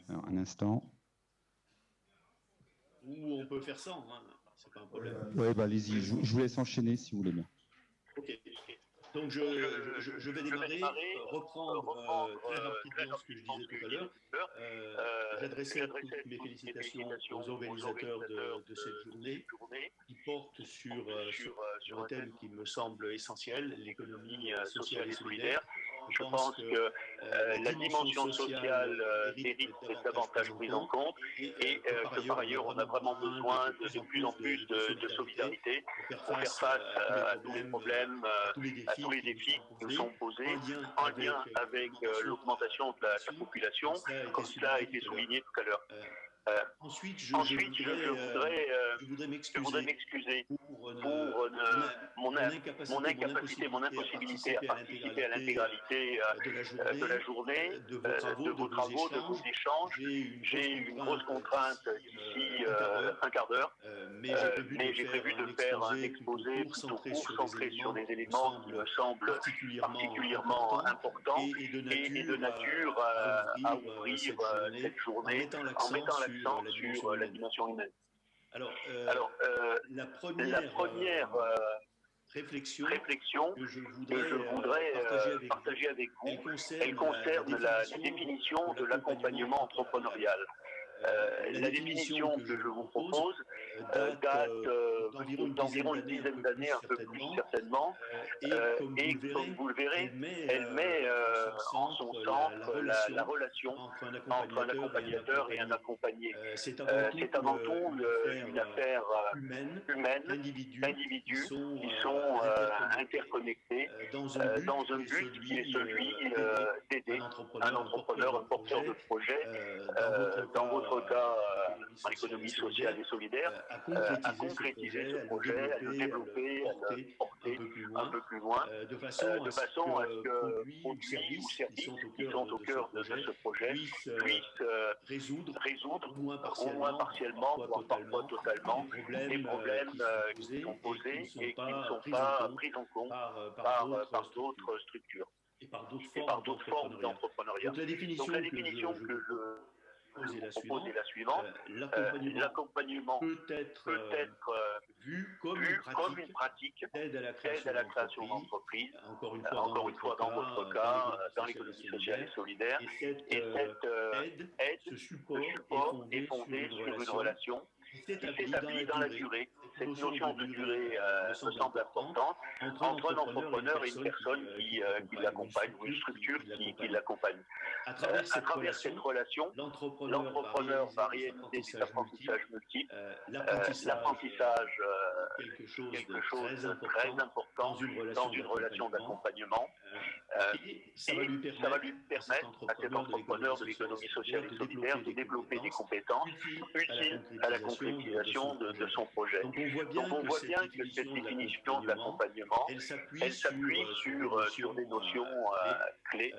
Alors, un instant. Ou on peut faire sans, hein. C'est pas un problème. Ouais, bah allez-y, je vous laisse enchaîner si vous voulez bien. Ok. Donc je vais démarrer, reprendre très rapidement ce que je disais tout à l'heure. J'adressais toutes mes félicitations aux organisateurs de cette journée qui porte sur un thème qui me semble essentiel, l'économie sociale et solidaire. Je pense que la dimension sociale mérite d'être davantage prise en compte et que par ailleurs, on a vraiment besoin de plus en plus de solidarité pour faire face à tous les problèmes, à tous les défis qui nous sont posés en lien avec l'augmentation de la population, comme cela a été souligné tout à l'heure. Ensuite, je voudrais m'excuser pour mon incapacité, mon impossibilité à participer à l'intégralité de la journée, de vos travaux, de vos échanges. J'ai une grosse contrainte d'ici un quart d'heure, mais j'ai prévu de faire un exposé plutôt court, centré sur des éléments qui me semblent particulièrement importants et de nature à ouvrir cette journée en mettant l'accent sur la dimension humaine. Alors, la première réflexion que je voudrais partager avec vous, elle concerne la définition de l'accompagnement entrepreneurial. La définition que je vous propose date d'environ une dizaine d'années, un peu plus certainement, et comme vous le verrez, elle met en son centre la relation entre un accompagnateur et un accompagné. C'est avant tout une affaire humaine, d'individus qui sont interconnectés dans un but qui est celui d'aider un entrepreneur, un porteur de projet, dans votre cas, en économie sociale et solidaire, à concrétiser ce projet, à le développer, à le porter un peu plus loin, de façon à ce que produits ou services qui sont au cœur de ce projet puissent résoudre au moins partiellement, voire parfois totalement, des problèmes qui sont posés et qui ne sont pas pris en compte par d'autres structures et par d'autres formes d'entrepreneuriat. Donc la définition que je vous propose est la suivante. L'accompagnement peut être vu comme une pratique d'aide à la création d'entreprise, encore une fois dans votre cas, dans l'économie sociale et solidaire. Et cette aide, ce support est fondé sur une relation qui s'établit dans la durée. Cette notion de durée me semble importante entre un entrepreneur et une personne qui l'accompagne, ou une structure qui l'accompagne. À travers cette relation, l'entrepreneur va réaliser des apprentissages multiples. L'apprentissage est quelque chose de très important dans une relation d'accompagnement. Et ça va lui permettre à cet entrepreneur de l'économie sociale et solidaire de développer des compétences utiles à la concrétisation de son projet. Donc on voit bien que cette définition de l'accompagnement, elle s'appuie sur des notions clés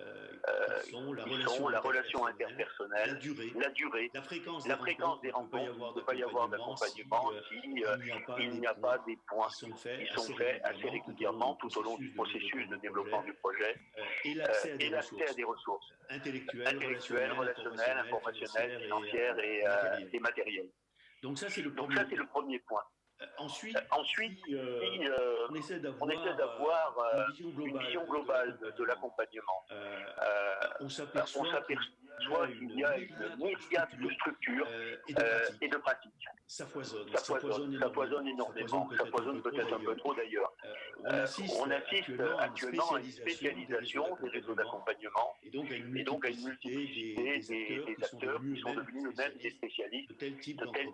qui sont la relation interpersonnelle, la durée, la fréquence des rencontres. Il ne peut pas y avoir d'accompagnement s'il n'y a pas des points qui sont faits assez régulièrement tout au long du processus de développement du projet, et l'accès à des ressources intellectuelles, relationnelles, informationnelles, financières et matérielles. Donc ça, c'est le premier point. Ensuite, si on essaie d'avoir une vision globale de l'accompagnement, on s'aperçoit qu'il y a une myriade de structures et de pratiques. Ça foisonne énormément. Ça foisonne peut-être un peu trop d'ailleurs. On assiste actuellement à une spécialisation des réseaux d'accompagnement et donc à une multiplicité des acteurs qui sont devenus eux-mêmes des spécialistes de tel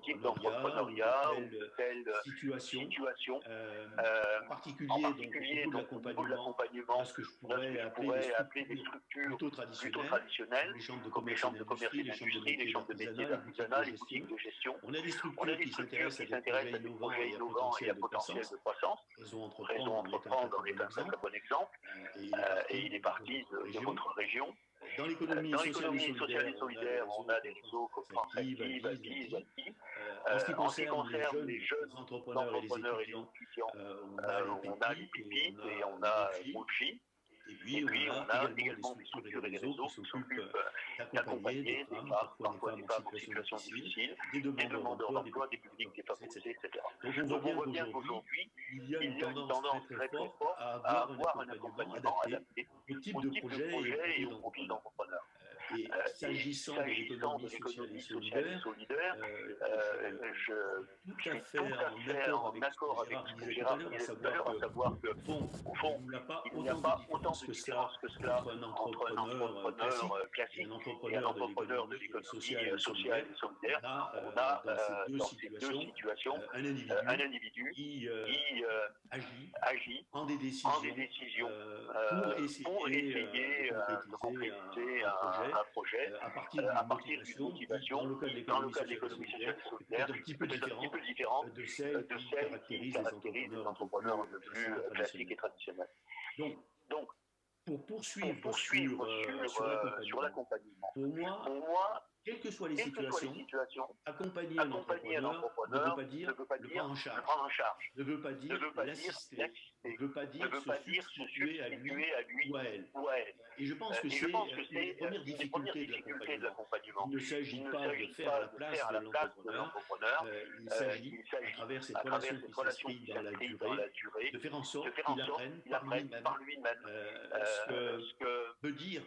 type d'entrepreneuriat ou de telle situation. En particulier, donc, au niveau de l'accompagnement, ce que je pourrais appeler des structures plutôt traditionnelles, comme les chambres de commerce et d'industrie, les chambres de métiers, d'artisanat, les boutiques de gestion. On a des structures qui s'intéressent à des projets innovants et à potentiel de croissance. Réseau Entreprendre en est un très bon exemple. Et il est parti de votre région. Dans l'économie sociale et solidaire, on a des réseaux comme Transactive, Altis, Alti. En ce qui concerne les jeunes entrepreneurs et les étudiants, on a les pépites et on a Mochi. Et puis, on a également des structures et des réseaux qui s'occupent d'accompagner des femmes, parfois des femmes en situation difficile, des demandeurs d'emploi, des publics défavorisés, etc. Donc on voit bien qu'aujourd'hui, il y a une tendance très forte à avoir un accompagnement adapté au type de projet et au profil d'entrepreneur. Et s'agissant de l'économie sociale et solidaire, je suis tout à fait en accord avec ce que Gérard disait tout à l'heure, à savoir que, au fond, il n'y a pas autant de différence que cela entre un entrepreneur classique et un entrepreneur de l'économie sociale et solidaire. On a dans ces deux situations un individu qui agit, prend des décisions pour essayer de concrétiser un projet à partir d'une motivation qui, dans le cas de l'économie sociale et solidaire, peut être un petit peu différente de celle qui caractérise les entrepreneurs un peu plus classiques et traditionnels. Donc, pour poursuivre sur l'accompagnement, pour moi, quelles que soient les situations, accompagner un entrepreneur ne veut pas dire le prendre en charge, ne veut pas dire l'assister, ne veut pas dire se substituer à lui ou à elle. Et je pense que c'est une des premières difficultés de l'accompagnement. Il ne s'agit pas de faire à la place de l'entrepreneur, il s'agit, à travers cette relation qui s'inscrit dans la durée, de faire en sorte qu'il apprenne par lui-même ce que veut dire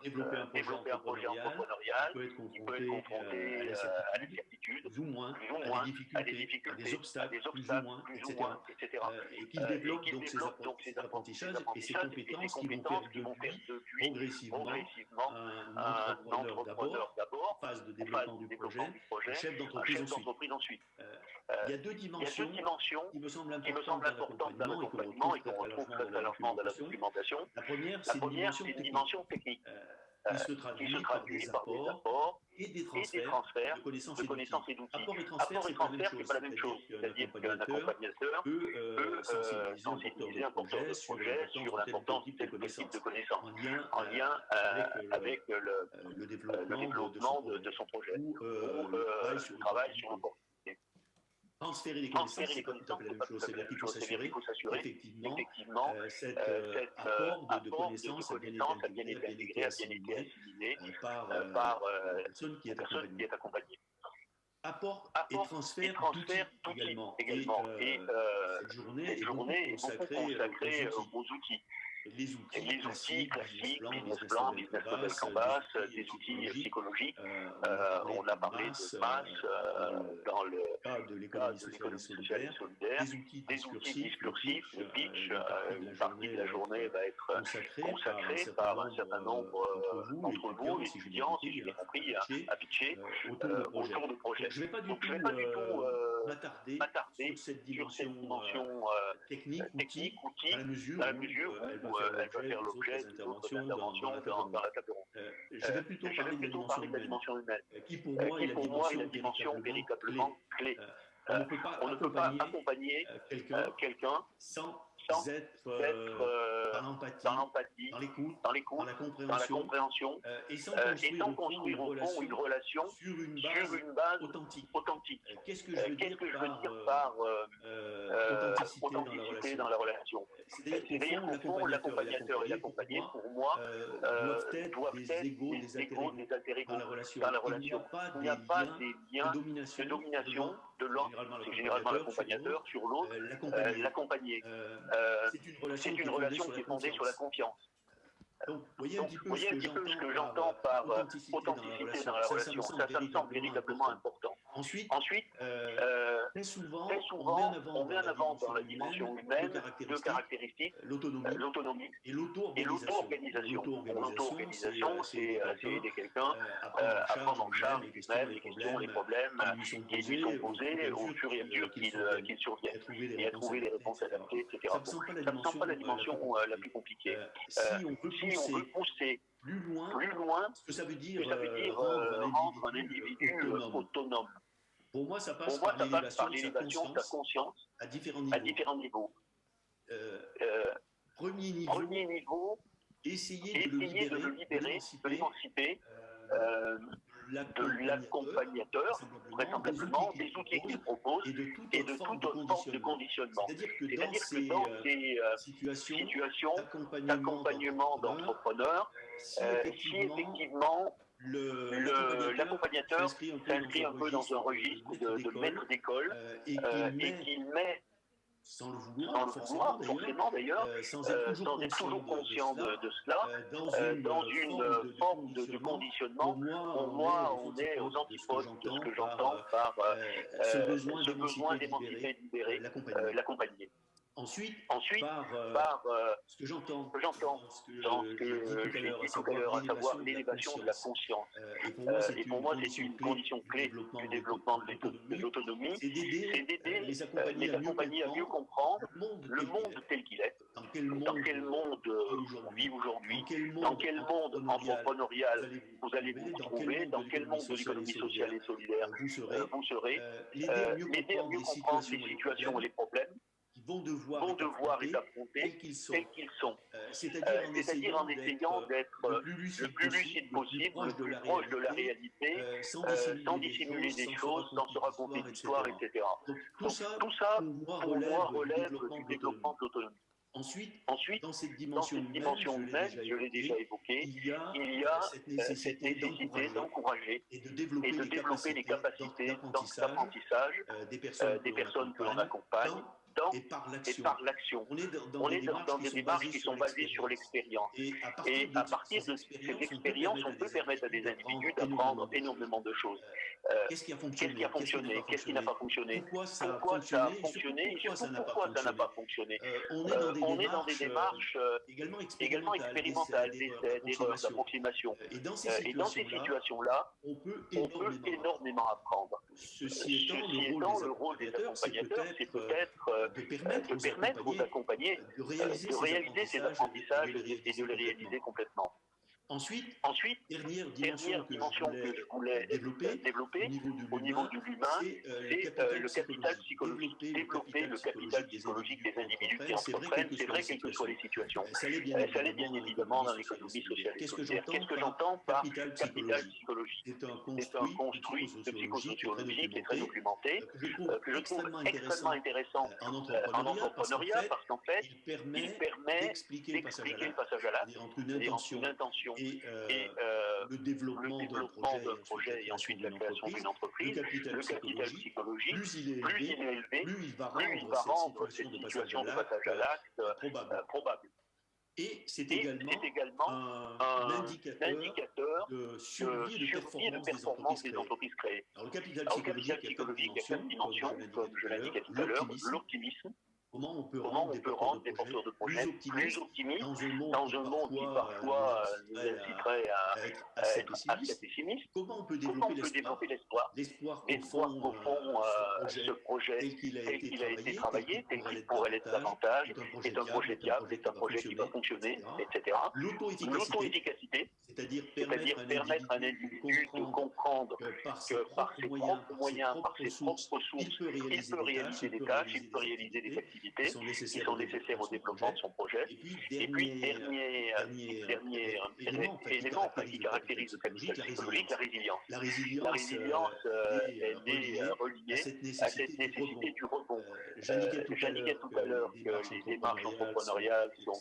développer un projet entrepreneurial. Il peut être confronté à l'incertitude, plus ou moins, à des difficultés, à des obstacles, plus ou moins, etc. Et qu'il développe donc ses apprentissages et ses compétences qui vont faire de lui progressivement un entrepreneur d'abord, phase de développement du projet, chef d'entreprise ensuite. Il y a deux dimensions qui me semblent importantes dans l'accompagnement et qu'on retrouve très largement dans la documentation. La première, c'est une dimension technique. Qui se traduit par des apports et des transferts de connaissances et d'outils. Apport et transfert, c'est pas la même chose. C'est-à-dire qu'un accompagnateur peut sensibiliser un porteur de projet sur l'importance de tel type de connaissances en lien avec le développement de son projet ou le travail sur l'opportunité. Transférer les connaissances, c'est pas tout à fait la même chose. C'est-à-dire qu'il faut s'assurer effectivement cet apport de connaissances a bien été intégré, assimilé par la personne qui est accompagnée. Apport et transfert d'outils également. Et cette journée est beaucoup consacrée aux outils. Les outils classiques, business plan, business model canvas, des outils psychologiques. On a parlé de masse dans le cas de l'économie sociale et solidaire, des outils discursifs, le pitch, une partie de la journée va être consacrée par un certain nombre d'entre vous, étudiants, si j'ai bien compris, à pitcher autour de projets. Je ne vais pas du tout m'attarder sur cette dimension technique, outil, dans la mesure où elle va faire l'objet d'autres interventions dans la table ronde. Je vais plutôt parler de la dimension humaine, qui pour moi est la dimension véritablement clé. On ne peut pas accompagner quelqu'un sans être dans l'empathie, dans l'écoute, dans la compréhension, et sans construire au fond une relation sur une base authentique. Qu'est-ce que je veux dire par authenticité dans la relation? C'est-à-dire qu'au fond, l'accompagnateur et l'accompagné, pour moi, doivent être des égaux, des intérêts dans la relation. Il n'y a pas des liens de domination de l'un, c'est généralement l'accompagnateur sur l'autre, l'accompagné. C'est une relation qui est fondée sur la confiance. Donc, vous voyez un petit peu ce que j'entends par authenticité dans la relation. Ça me semble véritablement important. Ensuite, très souvent, on met en avant dans la dimension humaine deux caractéristiques, l'autonomie et l'auto-organisation. L'auto-organisation, c'est aider quelqu'un à prendre en charge lui-même les questions, les problèmes qui lui sont posés au fur et à mesure qu'ils surviennent et à trouver les réponses adaptées, etc. Ça ne me semble pas la dimension la plus compliquée. Si on veut pousser plus loin, ce que ça veut dire rendre un individu autonome. Pour moi, ça passe par l'élévation de sa conscience à différents niveaux. Premier niveau, essayer de le libérer, de l'émanciper, l'accompagnateur, vraisemblablement, des outils qu'il propose et de toute autre forme de conditionnement. C'est-à-dire que dans ces situations d'accompagnement d'entrepreneurs, si effectivement l'accompagnateur s'inscrit un peu dans un registre de maître d'école et qu'il met, sans le sans le vouloir forcément d'ailleurs, sans être toujours conscient de cela, dans une forme de conditionnement, pour moi, on est aux antipodes de ce que j'entends par ce besoin d'émanciper et de libérer l'accompagné. Ensuite, par ce que j'entends dans ce que j'ai dit tout à l'heure, à savoir l'élévation de la conscience. Et pour moi, c'est une condition clé du développement de l'autonomie, c'est d'aider les accompagnés à mieux comprendre le monde tel qu'il est, dans quel monde on vit aujourd'hui, dans quel monde entrepreneurial vous allez vous trouver, dans quel monde de l'économie sociale et solidaire vous serez, l'aider à mieux comprendre les situations et les problèmes vont devoir être affrontés tels qu'ils sont. C'est-à-dire en essayant d'être le plus lucide possible, le plus proche de la réalité, sans dissimuler des choses, sans se raconter d'histoires, etc. Donc tout ça, pour moi, relève du développement de l'autonomie. Ensuite, dans cette dimension humaine, je l'ai déjà évoqué, il y a cette nécessité d'encourager et de développer les capacités d'apprentissage des personnes que l'on accompagne et par l'action. On est dans des démarches qui sont basées sur l'expérience. Et à partir de cette expérience, on peut permettre à des individus d'apprendre énormément de choses. Qu'est-ce qui a fonctionné, qu'est-ce qui n'a pas fonctionné, pourquoi ça a fonctionné et surtout pourquoi ça n'a pas fonctionné. On est dans des démarches également expérimentales, d'erreurs, d'approximations. Et dans ces situations-là, on peut énormément apprendre. Ceci étant, le rôle des accompagnateurs, c'est peut-être de permettre aux accompagnés de réaliser ces apprentissages et de les réaliser complètement. Ensuite, dernière dimension que je voulais développer au niveau de l'humain, c'est le capital psychologique. Développer le capital psychologique des individus qui entreprennent, c'est vrai, quelles que soient les situations. Ça l'est bien évidemment dans l'économie sociale et solidaire. Qu'est-ce que j'entends par capital psychologique? C'est un construit de psychosociologie qui est très documenté, que je trouve extrêmement intéressant en entrepreneuriat parce qu'en fait, il permet d'expliquer le passage à l'acte entre une intention et le développement d'un projet et ensuite la création d'une entreprise. Le capital psychologique, plus il est élevé, plus il va rendre cette situation de passage à l'acte probable. Et c'est également un indicateur de survie et de performance des entreprises créées. Alors, le capital psychologique a 4 dimensions, comme je l'indiquais tout à l'heure. L'optimisme. Comment on peut rendre des porteurs de projets plus optimistes dans un monde qui parfois nous inciterait à être assez pessimiste? Comment on peut développer l'espoir? L'espoir qu'au fond, ce projet tel qu'il a été travaillé, tel qu'il pourrait l'être davantage, est un projet viable, est un projet qui va fonctionner, etc. L'auto-efficacité, c'est-à-dire permettre à un individu de comprendre que par ses propres moyens, par ses propres sources, il peut réaliser des tâches, il peut réaliser des activités qui sont nécessaires au développement de son projet. Et puis, dernier élément qui caractérise le capital psychologique, la résilience. est reliée à cette nécessité du rebond. J'indiquais tout à l'heure que les démarches entrepreneuriales sont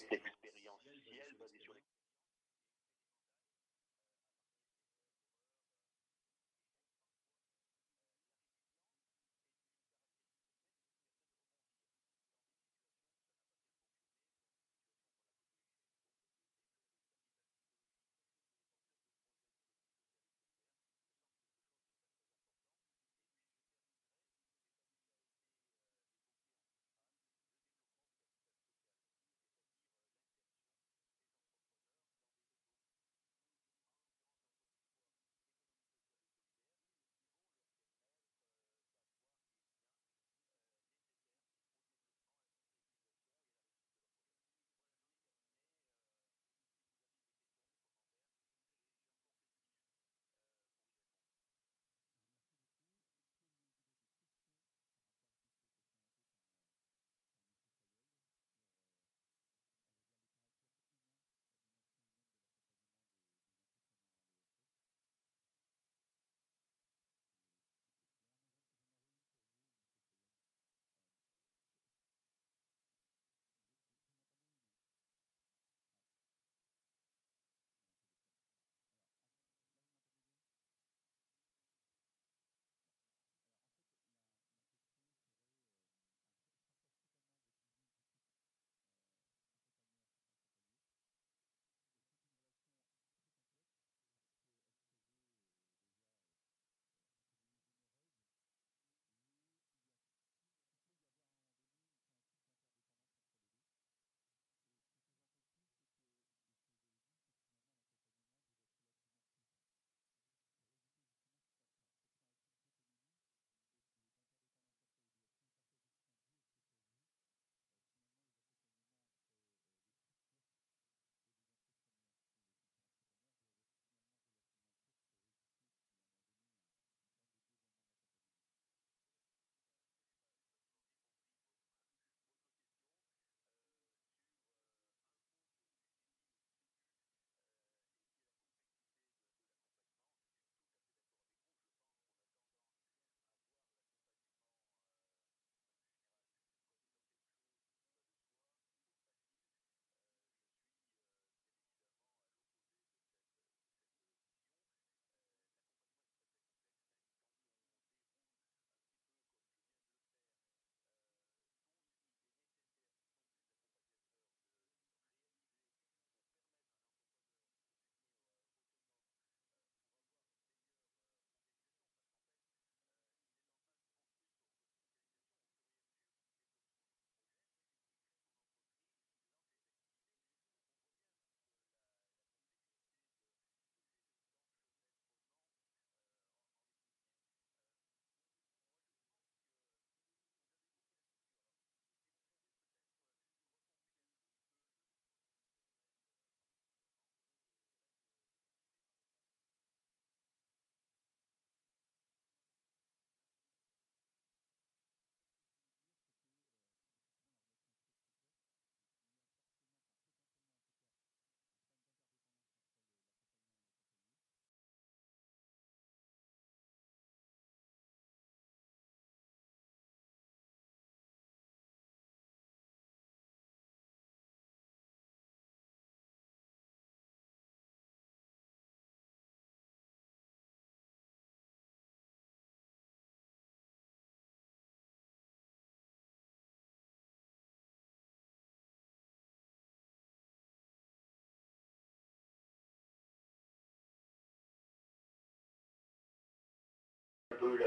peu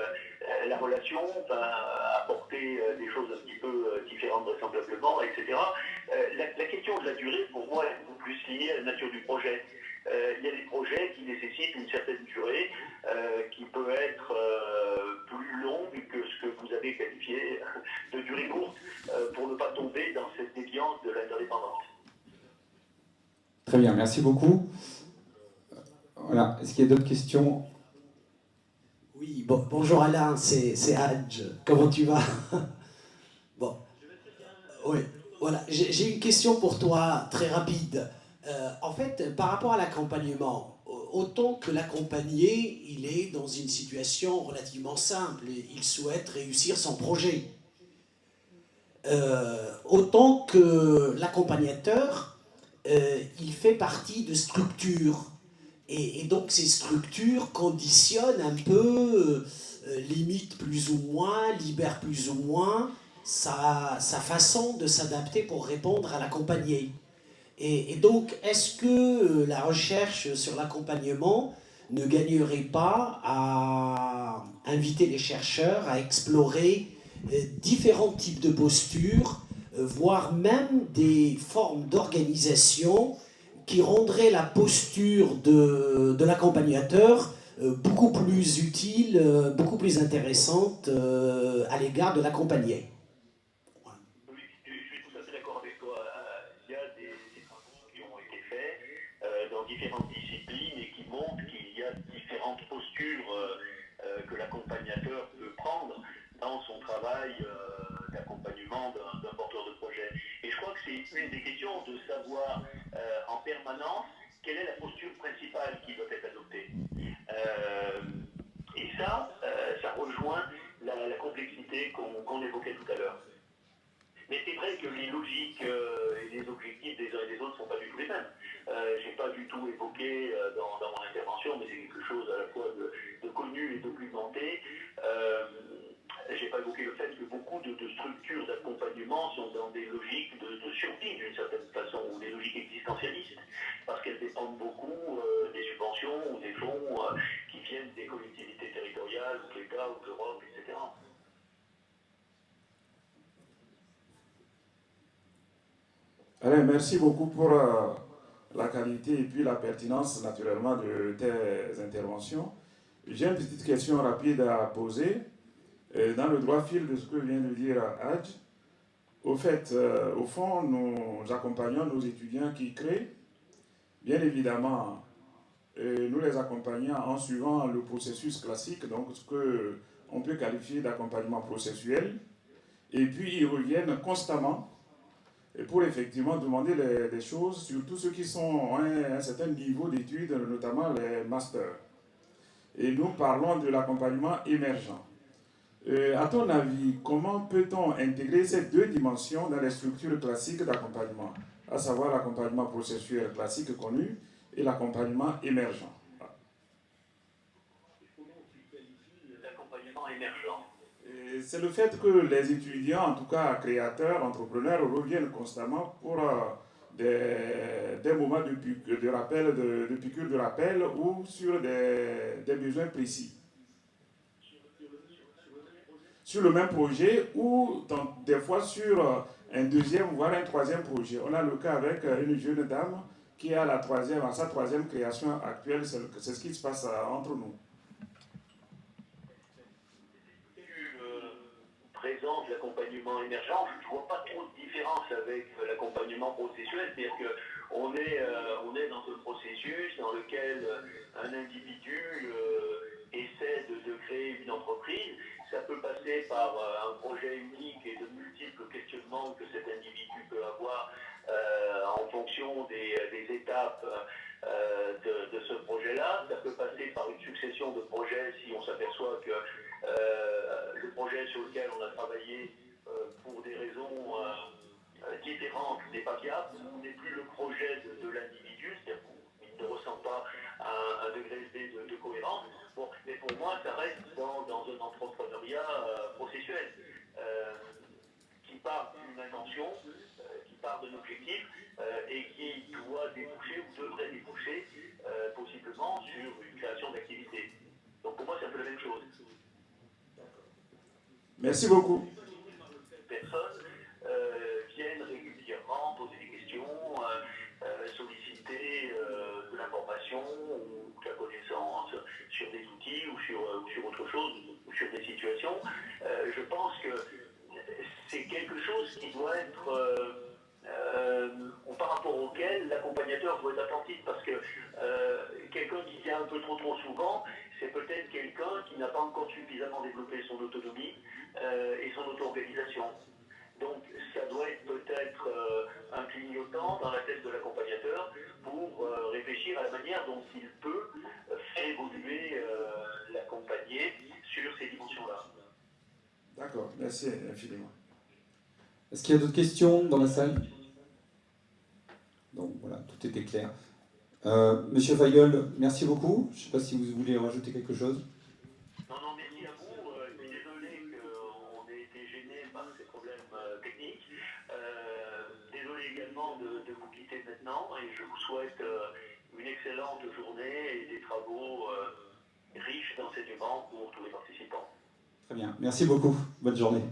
la relation, apporter des choses un petit peu différentes vraisemblablement, etc. La question de la durée, pour moi, est beaucoup plus liée à la nature du projet. Il y a des projets qui nécessitent une certaine durée, qui peut être plus longue que ce que vous avez qualifié de durée courte, pour ne pas tomber dans cette déviance de l'interdépendance. Très bien, merci beaucoup. Voilà, est-ce qu'il y a d'autres questions? Oui, bon, bonjour Alain, c'est Hadj. Comment tu vas? Bon, oui, voilà. J'ai une question pour toi, très rapide. En fait, par rapport à l'accompagnement, autant que l'accompagné, il est dans une situation relativement simple. Il souhaite réussir son projet. Autant que l'accompagnateur, il fait partie de structures. Et donc ces structures conditionnent un peu, limitent plus ou moins, libèrent plus ou moins sa façon de s'adapter pour répondre à l'accompagné. Et donc, est-ce que la recherche sur l'accompagnement ne gagnerait pas à inviter les chercheurs à explorer différents types de postures, voire même des formes d'organisation qui rendraient la posture de l'accompagnateur beaucoup plus utile, beaucoup plus intéressante à l'égard de l'accompagné? Oui, je suis tout à fait d'accord avec toi. Il y a des travaux qui ont été faits dans différentes disciplines et qui montrent qu'il y a différentes postures que l'accompagnateur peut prendre dans son travail d'accompagnement d'un porteur de projet. Et je crois que c'est une des questions de savoir en permanence quelle est la posture principale qui doit être adoptée. Et ça rejoint la complexité qu'on évoquait tout à l'heure. Mais c'est vrai que les logiques et les objectifs des uns et des autres ne sont pas du tout les mêmes. Je n'ai pas du tout évoqué dans mon intervention, mais c'est quelque chose à la fois de connu et documenté. Je n'ai pas évoqué le fait que beaucoup de structures d'accompagnement sont dans des logiques de survie d'une certaine façon, ou des logiques existentialistes, parce qu'elles dépendent beaucoup des subventions ou des fonds qui viennent des collectivités territoriales, ou de l'État, ou de l'Europe, etc. Alain, merci beaucoup pour la qualité et puis la pertinence naturellement de tes interventions. J'ai une petite question rapide à poser. Dans le droit fil de ce que vient de dire Hadj, au fait, au fond, nous accompagnons nos étudiants qui créent. Bien évidemment, nous les accompagnons en suivant le processus classique, donc ce qu'on peut qualifier d'accompagnement processuel. Et puis, ils reviennent constamment pour effectivement demander des choses, surtout ceux qui sont à un certain niveau d'études, notamment les masters. Et nous parlons de l'accompagnement émergent. À ton avis, comment peut-on intégrer ces deux dimensions dans les structures classiques d'accompagnement, à savoir l'accompagnement processuel classique connu et l'accompagnement émergent? L'accompagnement émergent. C'est le fait que les étudiants, en tout cas créateurs, entrepreneurs, reviennent constamment pour des moments de rappel, de piqûre de rappel ou sur des besoins précis. Sur le même projet ou des fois sur un deuxième, voire un troisième projet. On a le cas avec une jeune dame qui est à sa troisième création actuelle. C'est ce qui se passe entre nous. Présente l'accompagnement émergent, je ne vois pas trop de différence avec l'accompagnement processuel, c'est-à-dire qu'on est dans un processus dans lequel un individu essaie de créer une entreprise. Ça peut passer par un projet unique et de multiples questionnements que cet individu peut avoir en fonction des étapes de ce projet-là. Ça peut passer par une succession de projets si on s'aperçoit que le projet sur lequel on a travaillé pour des raisons différentes n'est pas viable, ou n'est plus le projet de l'individu, c'est-à-dire qu'il ne ressent pas un degré élevé de cohérence. Bon, mais pour moi, ça reste dans un entrepreneuriat processuel qui part d'une intention, qui part d'un objectif et qui doit déboucher ou devrait déboucher possiblement sur une création d'activité. Donc pour moi, c'est un peu la même chose. Merci beaucoup. Personnes viennent régulièrement poser des questions, solliciter de l'information ou de la connaissance sur des outils ou sur autre chose, ou sur des situations. Je pense que c'est quelque chose qui doit être par rapport auquel l'accompagnateur doit être attentif, parce que quelqu'un qui vient un peu trop souvent, c'est peut-être quelqu'un qui n'a pas encore suffisamment développé son autonomie et son auto-organisation. Donc ça doit être peut-être un clignotant dans la tête de l'accompagnateur pour réfléchir à la manière dont il peut faire évoluer l'accompagné sur ces dimensions-là. D'accord, merci infiniment. Est-ce qu'il y a d'autres questions dans la salle? Donc voilà, tout était clair. Monsieur Feigl, merci beaucoup. Je ne sais pas si vous voulez rajouter quelque chose. Non, merci à vous. Je suis désolé qu'on ait été gêné par ces problèmes techniques. Désolé également de vous quitter maintenant et je vous souhaite une excellente journée et des travaux riches d'enseignement pour tous les participants. Très bien, merci beaucoup. Bonne journée.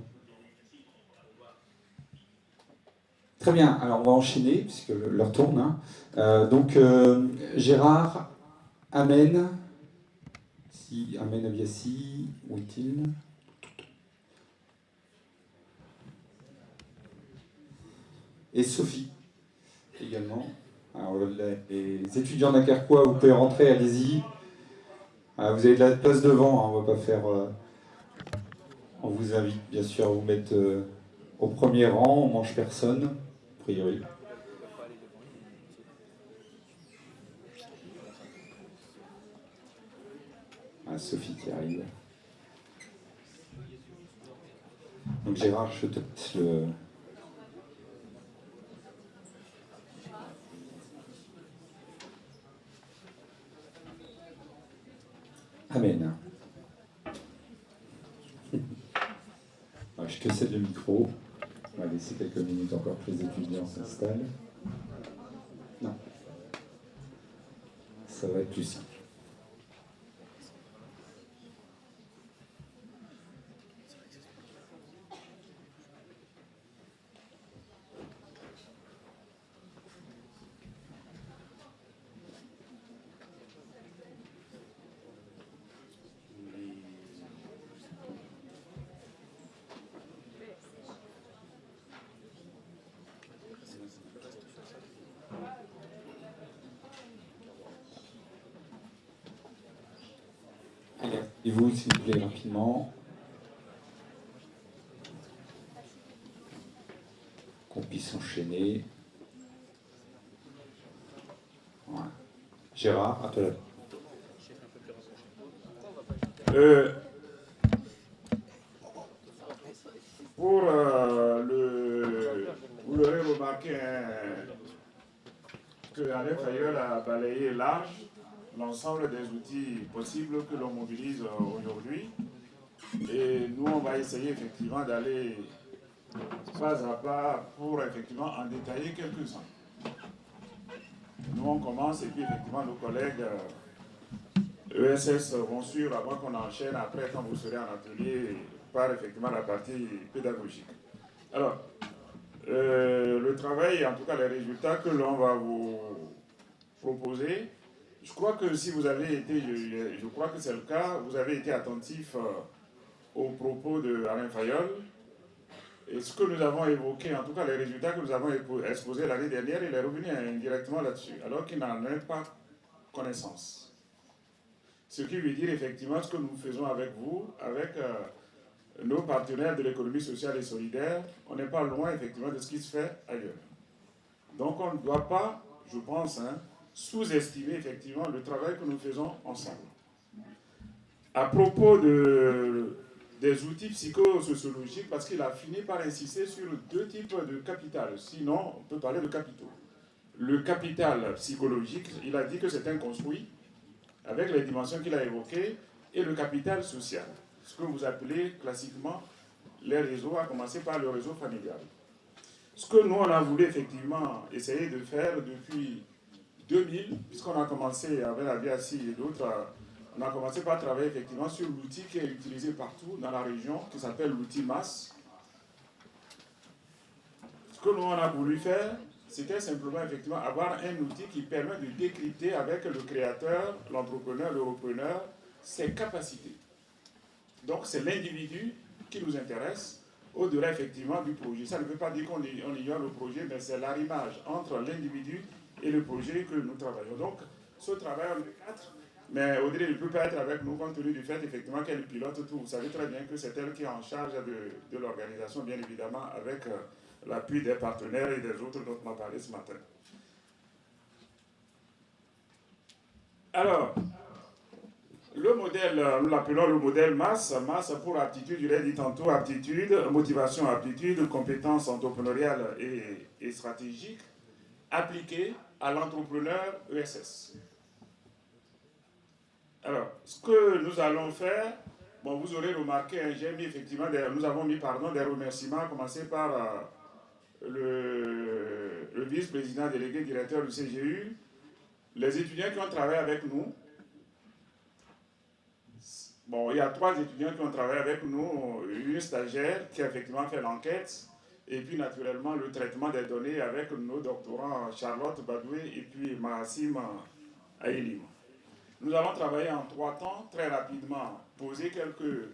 Très bien, alors on va enchaîner, puisque l'heure tourne. Hein. Gérard, Amen, si Amen Abiassi, où est-il? Et Sophie, également. Alors, les étudiants d'Akerquois, vous pouvez rentrer, allez-y. Vous avez de la place devant, hein, on va pas faire... on vous invite bien sûr à vous mettre au premier rang, on mange personne, a priori. Sophie qui arrive. Donc Gérard, je te laisse le... Amen. Je te cède le micro. On va laisser quelques minutes encore que les étudiants s'installent. Non. Ça va être plus simple. Et vous, s'il vous plaît, rapidement. Qu'on puisse enchaîner. Voilà. Gérard, à toi la... Vous l'aurez remarqué que Alain Feigl a balayé large l'ensemble des outils possibles que l'on mobilise aujourd'hui. Et nous, on va essayer effectivement d'aller pas à pas pour effectivement en détailler quelques-uns. Nous, on commence et puis effectivement nos collègues ESS vont suivre avant qu'on enchaîne après quand vous serez en atelier par effectivement la partie pédagogique. Alors, le travail, en tout cas les résultats que l'on va vous proposer, je crois que si vous avez été, je crois que c'est le cas, vous avez été attentif aux propos de Alain Feigl. Et ce que nous avons évoqué, en tout cas les résultats que nous avons exposés l'année dernière, il est revenu indirectement là-dessus, alors qu'il n'en a pas connaissance. Ce qui veut dire effectivement ce que nous faisons avec vous, avec nos partenaires de l'économie sociale et solidaire, on n'est pas loin effectivement de ce qui se fait ailleurs. Donc on ne doit pas, je pense, sous-estimer effectivement le travail que nous faisons ensemble. À propos des outils psychosociologiques, parce qu'il a fini par insister sur deux types de capital, sinon on peut parler de capitaux. Le capital psychologique, il a dit que c'est un construit, avec les dimensions qu'il a évoquées, et le capital social, ce que vous appelez classiquement les réseaux, à commencer par le réseau familial. Ce que nous, on a voulu effectivement essayer de faire depuis 2000, puisqu'on a commencé avec Abiassi et d'autres on a commencé par travailler effectivement sur l'outil qui est utilisé partout dans la région, qui s'appelle l'outil MAS. Ce que nous on a voulu faire, c'était simplement effectivement avoir un outil qui permet de décrypter avec le créateur, l'entrepreneur, le repreneur, ses capacités. Donc c'est l'individu qui nous intéresse au-delà effectivement du projet. Ça ne veut pas dire qu'on ignore le projet, mais c'est l'arrimage entre l'individu et le projet que nous travaillons. Donc ce travail, on est 4, mais Audrey ne peut pas être avec nous compte tenu du fait effectivement qu'elle pilote tout. Vous savez très bien que c'est elle qui est en charge de l'organisation, bien évidemment, avec l'appui des partenaires et des autres dont on a parlé ce matin. Alors, le modèle, nous l'appelons le modèle MAS. MAS pour aptitude, je l'ai dit tantôt, aptitude, motivation, aptitude, compétences entrepreneuriales et stratégiques appliquées à l'entrepreneur ESS. Alors, ce que nous allons faire, bon, vous aurez remarqué, j'ai mis effectivement, nous avons mis des remerciements, à commencer par le vice-président délégué directeur du CGU, les étudiants qui ont travaillé avec nous. Bon, il y a 3 étudiants qui ont travaillé avec nous, une stagiaire qui a effectivement fait l'enquête, et puis naturellement le traitement des données avec nos doctorants Charlotte Badoué et puis Mahassim Aïlim. Nous allons travailler en 3 temps, très rapidement, poser quelques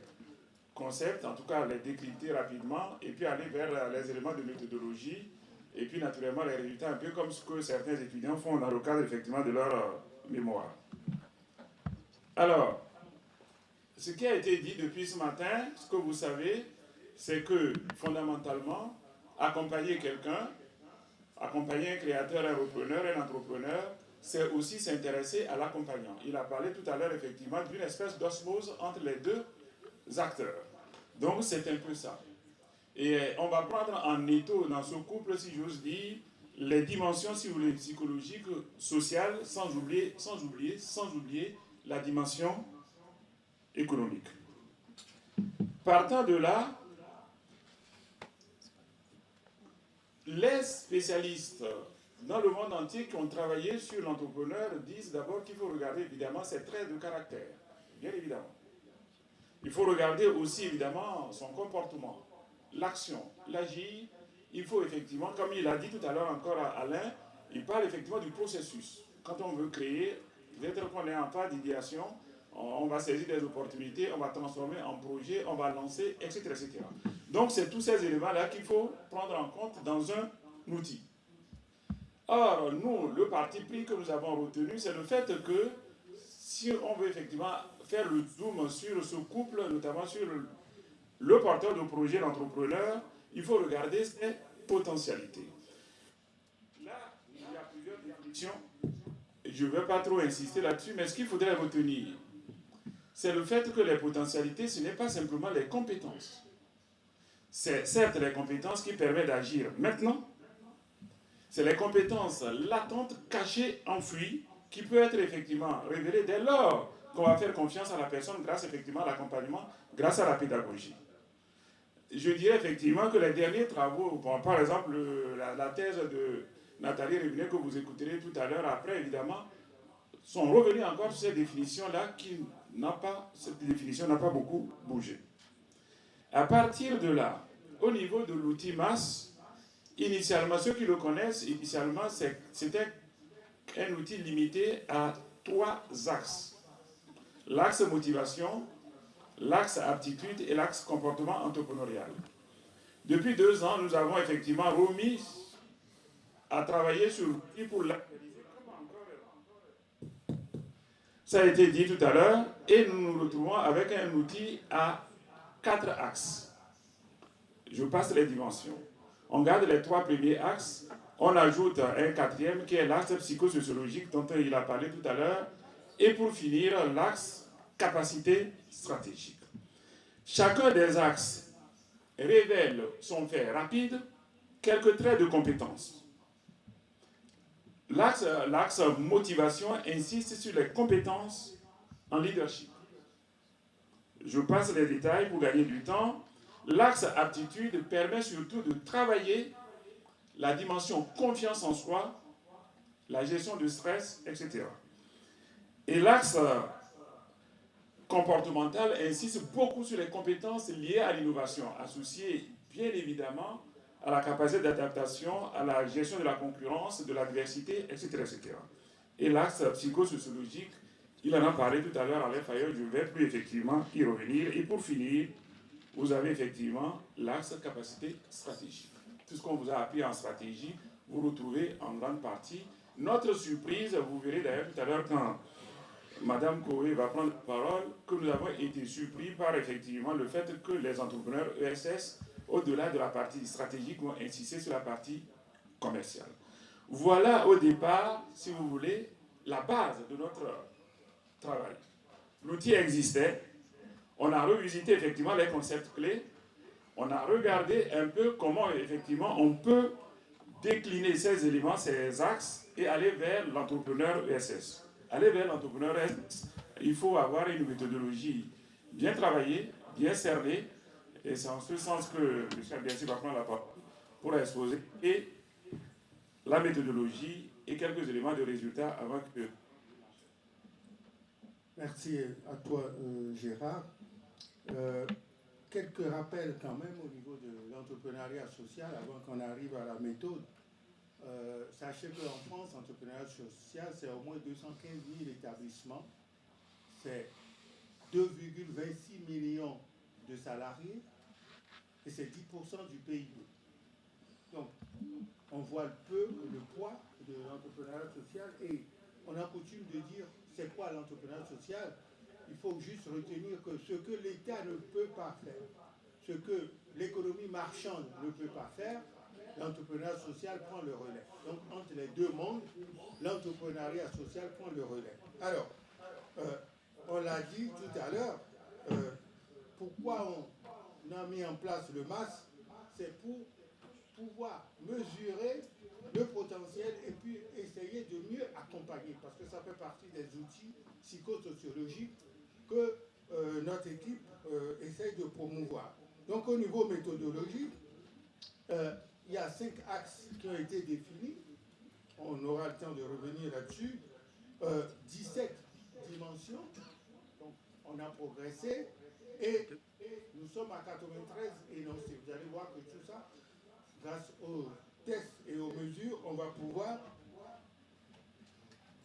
concepts, en tout cas les décrypter rapidement, et puis aller vers les éléments de méthodologie, et puis naturellement les résultats, un peu comme ce que certains étudiants font dans le cadre effectivement de leur mémoire. Alors, ce qui a été dit depuis ce matin, ce que vous savez, c'est que fondamentalement, accompagner quelqu'un, accompagner un créateur, un repreneur, un entrepreneur, c'est aussi s'intéresser à l'accompagnant. Il a parlé tout à l'heure effectivement d'une espèce d'osmose entre les 2 acteurs. Donc c'est un peu ça. Et on va prendre en étau dans ce couple, si j'ose dire, les dimensions, si vous voulez, psychologiques, sociales, sans oublier la dimension économique. Partant de là, les spécialistes dans le monde entier qui ont travaillé sur l'entrepreneur disent d'abord qu'il faut regarder évidemment ses traits de caractère, bien évidemment. Il faut regarder aussi évidemment son comportement, l'action, l'agir. Il faut effectivement, comme il a dit tout à l'heure encore à Alain, il parle effectivement du processus. Quand on veut créer, peut-être qu'on est en phase d'idéation, on va saisir des opportunités, on va transformer en projet, on va lancer, etc. etc. Donc c'est tous ces éléments-là qu'il faut prendre en compte dans un outil. Or, nous, le parti pris que nous avons retenu, c'est le fait que si on veut effectivement faire le zoom sur ce couple, notamment sur le porteur de projet, l'entrepreneur, il faut regarder ses potentialités. Là, il y a plusieurs définitions. Je ne vais pas trop insister là-dessus, mais ce qu'il faudrait retenir, c'est le fait que les potentialités, ce n'est pas simplement les compétences. C'est certes les compétences qui permettent d'agir maintenant. C'est les compétences latentes, cachées, enfouies, qui peuvent être effectivement révélées dès lors qu'on va faire confiance à la personne grâce effectivement à l'accompagnement, grâce à la pédagogie. Je dirais effectivement que les derniers travaux, bon, par exemple la thèse de Nathalie Révinet que vous écouterez tout à l'heure après, évidemment, sont revenus encore sur cette définition-là cette définition n'a pas beaucoup bougé. À partir de là, au niveau de l'outil MAS, initialement, ceux qui le connaissent, initialement, c'était un outil limité à 3 axes. L'axe motivation, l'axe aptitude et l'axe comportement entrepreneurial. Depuis 2 ans, nous avons effectivement remis à travailler sur l'outil pour l'actualiser. Ça a été dit tout à l'heure, et nous nous retrouvons avec un outil à 4 axes. Je passe les dimensions. On garde les 3 premiers axes, on ajoute un 4e qui est l'axe psychosociologique dont il a parlé tout à l'heure, et pour finir, l'axe capacité stratégique. Chacun des axes révèle son fait rapide, quelques traits de compétence. L'axe motivation insiste sur les compétences en leadership. Je passe les détails pour gagner du temps. L'axe aptitude permet surtout de travailler la dimension confiance en soi, la gestion du stress, etc. Et l'axe comportementale insiste beaucoup sur les compétences liées à l'innovation, associées bien évidemment à la capacité d'adaptation, à la gestion de la concurrence, de la diversité, etc. etc. Et l'axe psychosociologique, il en a parlé tout à l'heure, Alain Fayol, je ne vais plus effectivement y revenir. Et pour finir, vous avez effectivement l'axe capacité stratégique. Tout ce qu'on vous a appris en stratégie, vous retrouvez en grande partie. Notre surprise, vous verrez d'ailleurs tout à l'heure quand Madame Koé va prendre la parole, que nous avons été surpris par effectivement le fait que les entrepreneurs ESS, au-delà de la partie stratégique, vont insister sur la partie commerciale. Voilà au départ, si vous voulez, la base de notre travail. L'outil existait, on a revisité effectivement les concepts clés, on a regardé un peu comment effectivement on peut décliner ces éléments, ces axes et aller vers l'entrepreneur ESS. Aller vers l'entrepreneur ESS, il faut avoir une méthodologie bien travaillée, bien cernée, et c'est en ce sens que M. Abiassi va prendre la parole pour exposer et la méthodologie et quelques éléments de résultats avant que... Merci à toi, Gérard. Quelques rappels quand même au niveau de l'entrepreneuriat social avant qu'on arrive à la méthode. Sachez qu'en France, l'entrepreneuriat social, c'est au moins 215 000 établissements, c'est 2,26 millions de salariés et c'est 10% du PIB. Donc, on voit le poids de l'entrepreneuriat social et on a coutume de dire c'est quoi l'entrepreneuriat social. Il faut juste retenir que ce que l'État ne peut pas faire, ce que l'économie marchande ne peut pas faire, l'entrepreneuriat social prend le relais. Donc entre les deux mondes, l'entrepreneuriat social prend le relais. Alors, on l'a dit tout à l'heure, pourquoi on a mis en place le MAS, c'est pour pouvoir mesurer le potentiel et puis essayer de mieux accompagner, parce que ça fait partie des outils psychosociologiques que notre équipe essaye de promouvoir. Donc au niveau méthodologique, il y a 5 axes qui ont été définis, on aura le temps de revenir là-dessus, 17 dimensions, donc on a progressé, et nous sommes à 93 énoncés. Vous allez voir que tout ça, grâce aux tests et aux mesures, on va pouvoir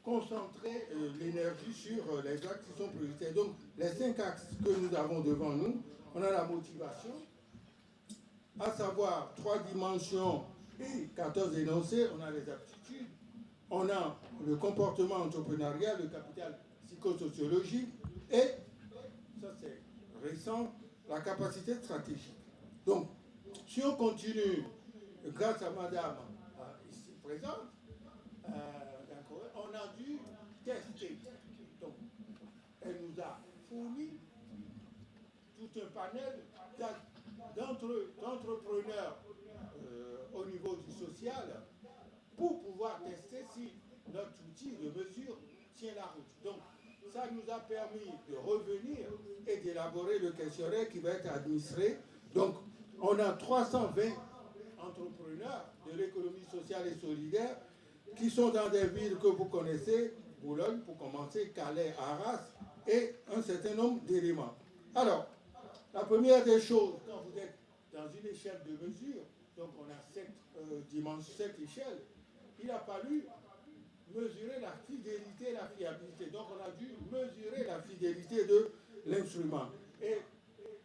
concentrer l'énergie sur les axes qui sont prioritaires. Donc, les 5 axes que nous avons devant nous, on a la motivation, à savoir 3 dimensions et 14 énoncés, on a les aptitudes, on a le comportement entrepreneurial, le capital psychosociologique, et, ça c'est récent, la capacité stratégique. Donc, si on continue, grâce à madame ici présente, on a dû tester. Donc, elle nous a fourni tout un panel d'entrepreneurs au niveau du social pour pouvoir tester si notre outil de mesure tient la route. Donc, ça nous a permis de revenir et d'élaborer le questionnaire qui va être administré. Donc, on a 320 entrepreneurs de l'économie sociale et solidaire qui sont dans des villes que vous connaissez, Boulogne pour commencer, Calais, Arras, et un certain nombre d'éléments. Alors, la première des choses, quand vous êtes dans une échelle de mesure, donc on a 7 dimensions, 7 échelles, il a fallu mesurer la fidélité et la fiabilité. Donc on a dû mesurer la fidélité de l'instrument. Et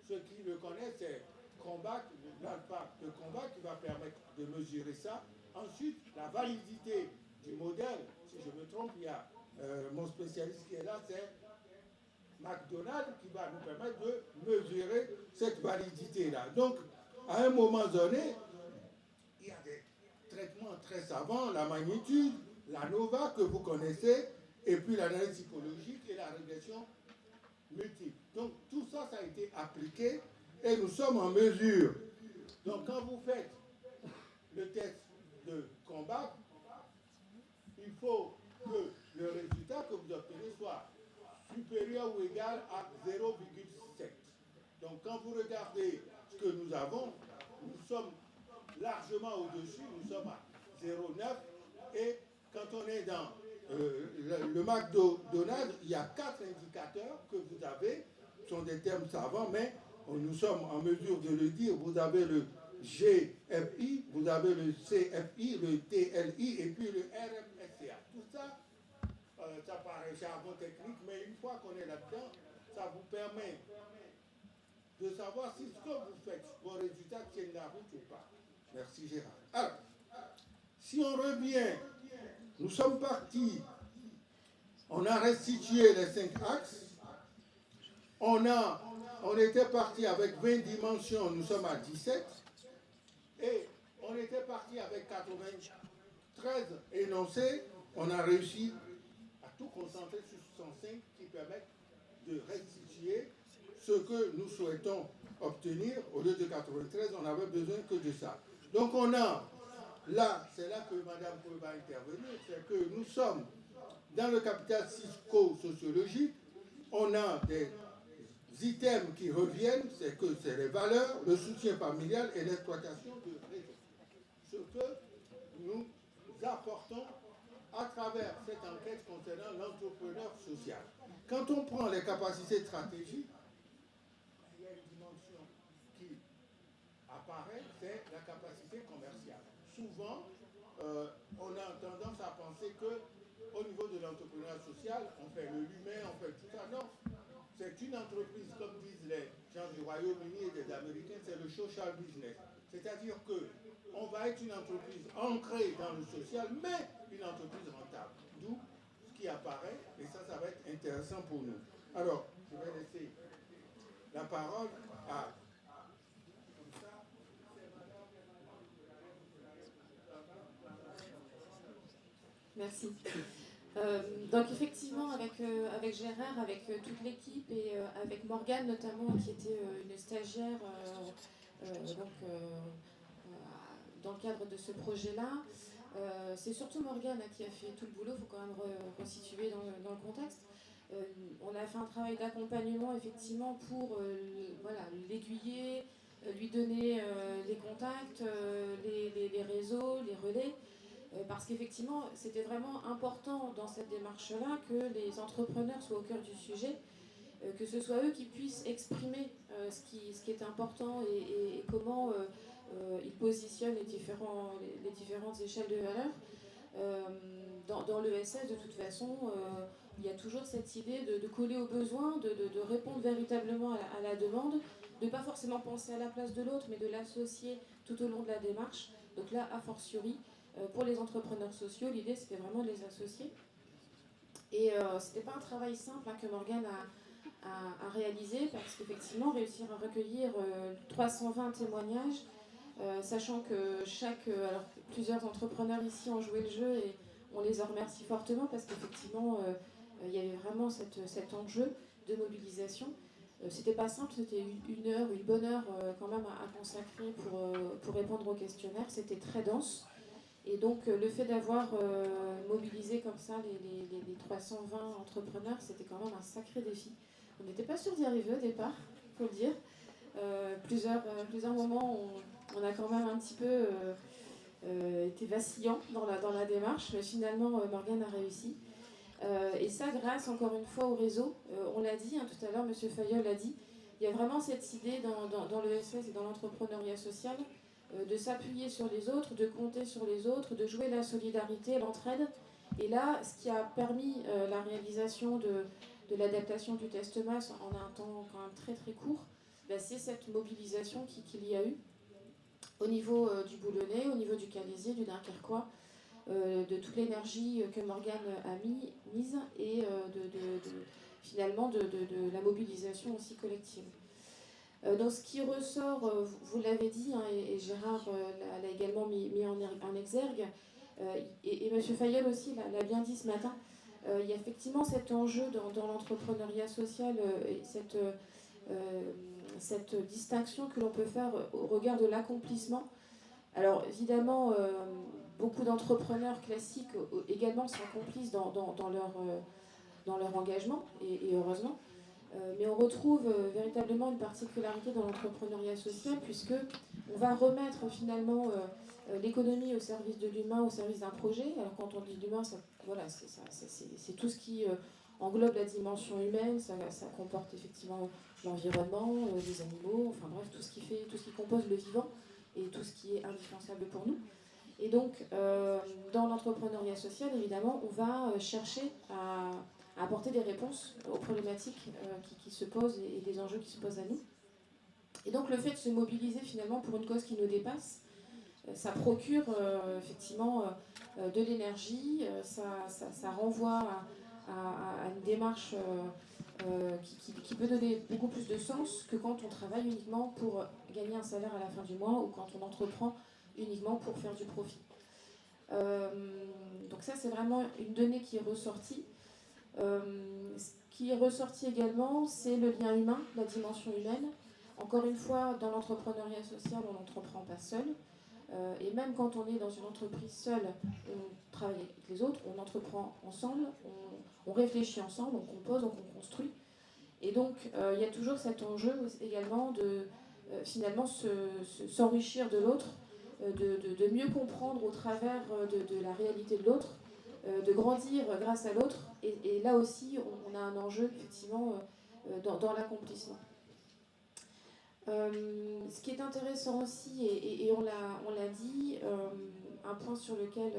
ceux qui le connaissent, c'est Combac, l'alpha de Combac qui va permettre de mesurer ça. Ensuite, la validité du modèle, si je me trompe, il y a mon spécialiste qui est là, c'est McDonald's qui va nous permettre de mesurer cette validité-là. Donc, à un moment donné, il y a des traitements très savants, la magnitude, la NOVA que vous connaissez, et puis l'analyse psychologique et la régression multiple. Donc, tout ça, ça a été appliqué et nous sommes en mesure. Donc, quand vous faites le test de combat, il faut que le résultat que vous obtenez soit supérieur ou égal à 0,7. Donc quand vous regardez ce que nous avons, nous sommes largement au-dessus, nous sommes à 0,9 et quand on est dans le McDonald's, il y a 4 indicateurs que vous avez sont des termes savants, mais nous sommes en mesure de le dire. Vous avez le GFI, vous avez le CFI, le TLI et puis le RMSCA. Tout ça, ça paraît jargon technique, mais une fois qu'on est là-dedans, ça vous permet de savoir si ce que vous faites, vos résultats tiennent la route ou pas. Merci Gérard. Alors, si on revient, nous sommes partis, on a restitué les 5 axes, on était parti avec 20 dimensions, nous sommes à 17, et on était parti avec 93 énoncés, on a réussi à tout concentrer sur 65 qui permettent de restituer ce que nous souhaitons obtenir. Au lieu de 93, on n'avait besoin que de ça. Donc on a, là, c'est là que Madame Poe va intervenir, c'est que nous sommes dans le capital psycho-sociologique, on a des items qui reviennent, c'est que c'est les valeurs, le soutien familial et l'exploitation de réseaux. Ce que nous apportons à travers cette enquête concernant l'entrepreneur social. Quand on prend les capacités stratégiques, il y a une dimension qui apparaît, c'est la capacité commerciale. Souvent, on a tendance à penser qu'au niveau de l'entrepreneuriat social, on fait le humain, on fait tout ça. Non, c'est une entreprise, comme disent les gens du Royaume-Uni et des Américains, c'est le social business. C'est-à-dire qu'on va être une entreprise ancrée dans le social, mais une entreprise rentable. D'où ce qui apparaît, et ça va être intéressant pour nous. Alors, je vais laisser la parole à... Merci. Donc effectivement, avec Gérard, avec toute l'équipe et avec Morgane notamment, qui était une stagiaire dans le cadre de ce projet-là, c'est surtout Morgane qui a fait tout le boulot, il faut quand même resituer dans le contexte. On a fait un travail d'accompagnement effectivement pour l'aiguiller, lui donner les contacts, les réseaux, les relais. Parce qu'effectivement, c'était vraiment important dans cette démarche-là que les entrepreneurs soient au cœur du sujet, que ce soit eux qui puissent exprimer ce qui est important et comment ils positionnent les différentes échelles de valeur. Dans l'ESS, de toute façon, il y a toujours cette idée de coller aux besoins, de répondre véritablement à la demande, de ne pas forcément penser à la place de l'autre, mais de l'associer tout au long de la démarche. Donc là, a fortiori, pour les entrepreneurs sociaux, l'idée c'était vraiment de les associer. Et c'était pas un travail simple que Morgane a réalisé, parce qu'effectivement, réussir à recueillir 320 témoignages, sachant que alors plusieurs entrepreneurs ici ont joué le jeu et on les en remercie fortement parce qu'effectivement, il y avait vraiment cet enjeu de mobilisation. C'était pas simple, c'était une bonne heure quand même à consacrer pour répondre au questionnaire. C'était très dense. Et donc le fait d'avoir mobilisé comme ça les 320 entrepreneurs, c'était quand même un sacré défi. On n'était pas sûr d'y arriver au départ, il faut le dire. Plusieurs moments, on a quand même un petit peu été vacillant dans la démarche, mais finalement Morgane a réussi. Et ça grâce encore une fois au réseau. On l'a dit tout à l'heure, M. Fayol l'a dit, il y a vraiment cette idée dans l'ESS et dans l'entrepreneuriat social de s'appuyer sur les autres, de compter sur les autres, de jouer la solidarité, l'entraide. Et là, ce qui a permis la réalisation de l'adaptation du test masse en un temps quand même très très court, c'est cette mobilisation qu'il y a eu au niveau du Boulonnais, au niveau du Calaisis, du Dunkerquois, de toute l'énergie que Morgane a mise et finalement de la mobilisation aussi collective. Donc ce qui ressort, vous l'avez dit, et Gérard l'a également mis en exergue, et M. Fayol aussi l'a bien dit ce matin, il y a effectivement cet enjeu dans l'entrepreneuriat social et cette distinction que l'on peut faire au regard de l'accomplissement. Alors évidemment, beaucoup d'entrepreneurs classiques également s'accomplissent dans leur engagement, et heureusement. Mais on retrouve véritablement une particularité dans l'entrepreneuriat social, puisque on va remettre finalement l'économie au service de l'humain, au service d'un projet. Alors quand on dit l'humain, c'est tout ce qui englobe la dimension humaine, ça comporte effectivement l'environnement, les animaux, enfin bref, tout ce qui compose le vivant et tout ce qui est indispensable pour nous. Et donc, dans l'entrepreneuriat social, évidemment, on va chercher à apporter des réponses aux problématiques qui se posent et des enjeux qui se posent à nous. Et donc, le fait de se mobiliser finalement pour une cause qui nous dépasse, ça procure effectivement de l'énergie, ça renvoie à une démarche qui peut donner beaucoup plus de sens que quand on travaille uniquement pour gagner un salaire à la fin du mois ou quand on entreprend uniquement pour faire du profit. Donc ça, c'est vraiment une donnée qui est ressortie. Ce qui est ressorti également, c'est le lien humain, la dimension humaine. Encore une fois, dans l'entrepreneuriat social, on n'entreprend pas seul. Et même quand on est dans une entreprise seule, on travaille avec les autres, on entreprend ensemble, on réfléchit ensemble, on compose, donc on construit. Et donc, il y a toujours cet enjeu également de finalement s'enrichir de l'autre, de mieux comprendre au travers de la réalité de l'autre, de grandir grâce à l'autre. Et là aussi, on a un enjeu effectivement dans l'accomplissement. Ce qui est intéressant aussi, et on l'a dit, un point sur lequel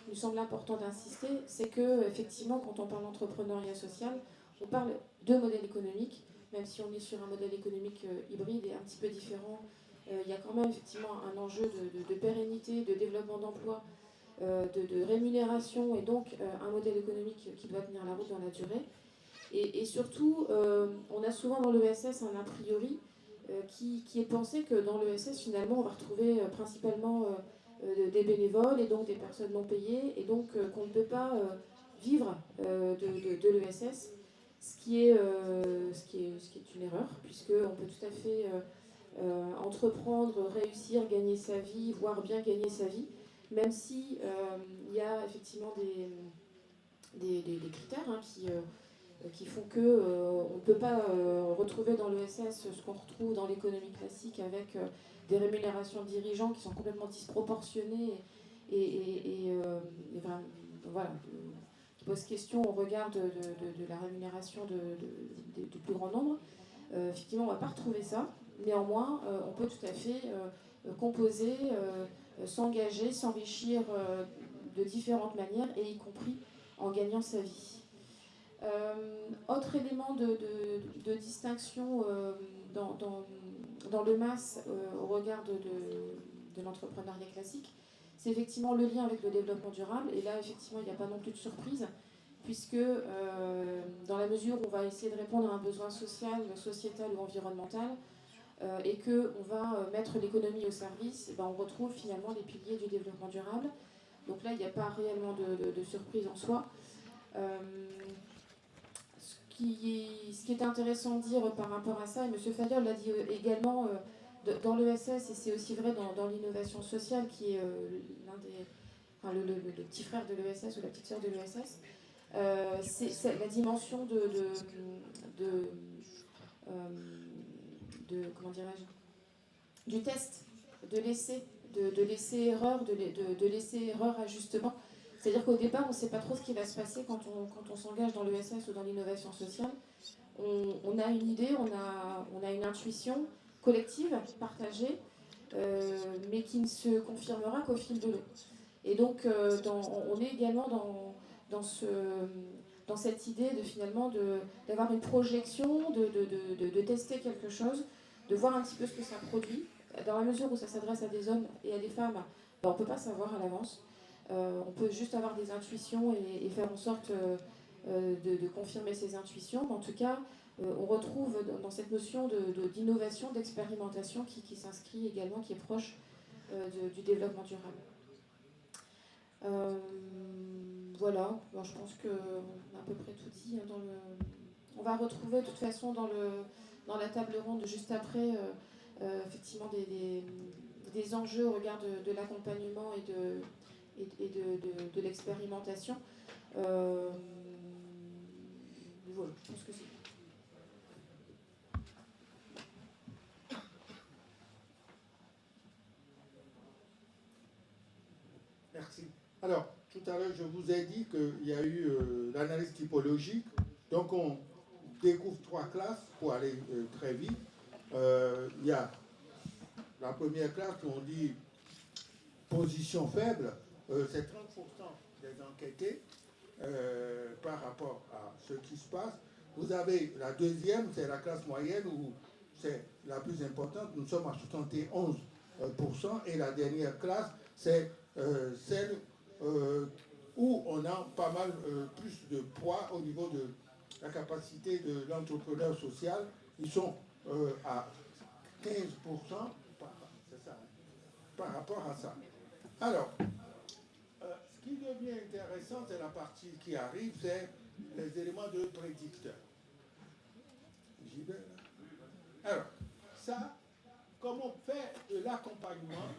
il nous semble important d'insister, c'est que effectivement, quand on parle d'entrepreneuriat social, on parle de modèle économique, même si on est sur un modèle économique hybride et un petit peu différent. Il y a quand même effectivement un enjeu de pérennité, de développement d'emploi, de rémunération, et donc un modèle économique qui doit tenir la route dans la durée. Et surtout, on a souvent dans l'ESS un a priori qui est pensé que dans l'ESS, finalement, on va retrouver principalement des bénévoles et donc des personnes non payées, et donc qu'on ne peut pas vivre de l'ESS, ce qui est une erreur, puisqu'on peut tout à fait entreprendre, réussir, gagner sa vie, voire bien gagner sa vie, même si il y a effectivement des critères qui font qu'on ne peut pas retrouver dans l'ESS ce qu'on retrouve dans l'économie classique avec des rémunérations de dirigeants qui sont complètement disproportionnées et vraiment, voilà, qui posent question au regard de la rémunération du plus grand nombre. Effectivement, on ne va pas retrouver ça. Néanmoins, on peut tout à fait composer, s'engager, s'enrichir de différentes manières, et y compris en gagnant sa vie. Autre élément de distinction dans le MAS au regard de l'entrepreneuriat classique, c'est effectivement le lien avec le développement durable. Et là, effectivement, il n'y a pas non plus de surprise, puisque dans la mesure où on va essayer de répondre à un besoin social, sociétal ou environnemental, et qu'on va mettre l'économie au service, et ben on retrouve finalement les piliers du développement durable. Donc là, il n'y a pas réellement de surprise en soi. Ce qui est intéressant de dire par rapport à ça, et M. Fayol l'a dit également, dans l'ESS, et c'est aussi vrai dans l'innovation sociale, qui est le petit frère de l'ESS ou la petite sœur de l'ESS, c'est la dimension comment dirais-je, du test, de l'essai erreur, de l'essai erreur ajustement. C'est-à-dire qu'au départ, on ne sait pas trop ce qui va se passer quand on s'engage dans l'ESS ou dans l'innovation sociale. On a une idée, on a une intuition collective, partagée, mais qui ne se confirmera qu'au fil de l'eau. Et donc, on est également dans cette idée finalement d'avoir une projection, de tester quelque chose, de voir un petit peu ce que ça produit. Dans la mesure où ça s'adresse à des hommes et à des femmes, ben, on ne peut pas savoir à l'avance. On peut juste avoir des intuitions et faire en sorte de confirmer ces intuitions. Mais en tout cas, on retrouve dans cette notion d'innovation, d'expérimentation qui s'inscrit également, qui est proche du développement durable. Voilà, bon, je pense qu'on a à peu près tout dit. On va retrouver de toute façon dans la table ronde juste après effectivement des enjeux au regard de l'accompagnement et de l'expérimentation. Voilà, je pense que c'est... Merci. Alors, tout à l'heure, je vous ai dit qu'il y a eu l'analyse typologique. Donc on découvre 3 classes pour aller très vite. Il y a la première classe où on dit position faible, c'est 30% des enquêtés par rapport à ce qui se passe. Vous avez la deuxième, c'est la classe moyenne où c'est la plus importante, nous sommes à 71%, et la dernière classe, c'est celle où on a pas mal plus de poids au niveau de la capacité de l'entrepreneur social. Ils sont à 15% par rapport à ça. Alors, ce qui devient intéressant, c'est la partie qui arrive, c'est les éléments de prédicteur. J'y vais là. Alors, ça, comme on fait de l'accompagnement,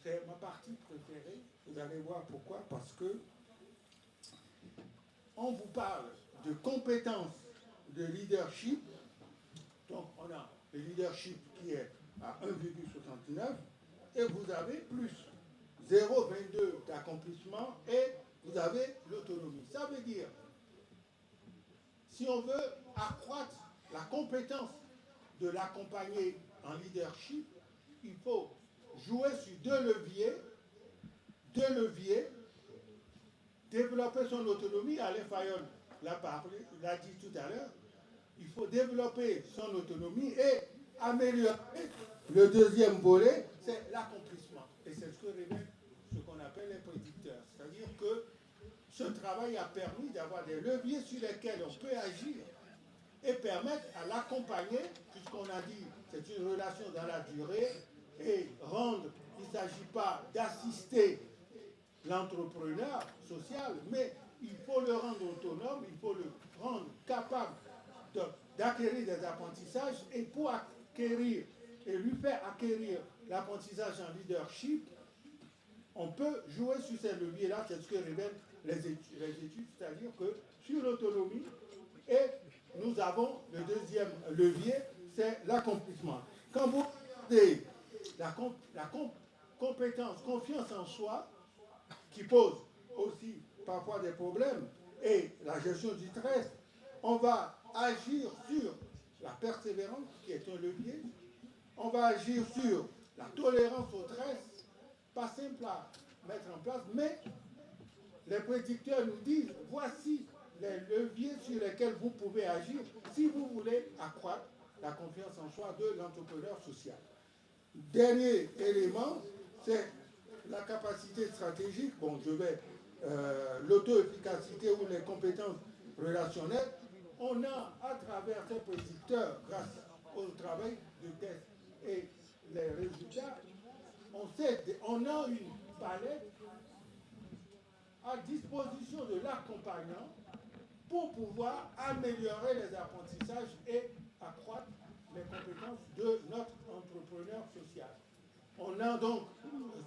c'est ma partie préférée. Vous allez voir pourquoi. Parce que on vous parle de compétences de leadership. Donc, on a le leadership qui est à 1,69 et vous avez plus 0,22 d'accomplissement et vous avez l'autonomie. Ça veut dire, si on veut accroître la compétence de l'accompagner en leadership, il faut jouer sur deux leviers, développer son autonomie. Alain Fayon l'a dit tout à l'heure, il faut développer son autonomie et améliorer. Le deuxième volet, c'est l'accomplissement. Et c'est ce que révèle ce qu'on appelle les prédicteurs. C'est-à-dire que ce travail a permis d'avoir des leviers sur lesquels on peut agir et permettre à l'accompagner, puisqu'on a dit c'est une relation dans la durée, et rendre, il ne s'agit pas d'assister l'entrepreneur social, mais il faut le rendre autonome, il faut le rendre capable d'acquérir des apprentissages, et pour acquérir et lui faire acquérir l'apprentissage en leadership, on peut jouer sur ces leviers-là, c'est ce que révèlent les études, c'est-à-dire que sur l'autonomie, et nous avons le deuxième levier, c'est l'accomplissement. Quand vous regardez la compétence, confiance en soi, qui pose aussi parfois des problèmes, et la gestion du stress, on va agir sur la persévérance, qui est un levier, on va agir sur la tolérance au stress, pas simple à mettre en place, mais les prédicteurs nous disent, voici les leviers sur lesquels vous pouvez agir si vous voulez accroître la confiance en soi de l'entrepreneur social. Dernier élément, c'est la capacité stratégique. Bon, je vais l'auto-efficacité ou les compétences relationnelles. On a, à travers ces prédicteurs, grâce au travail de test et les résultats, on a une palette à disposition de l'accompagnant pour pouvoir améliorer les apprentissages et accroître les compétences de notre entrepreneur social. On a donc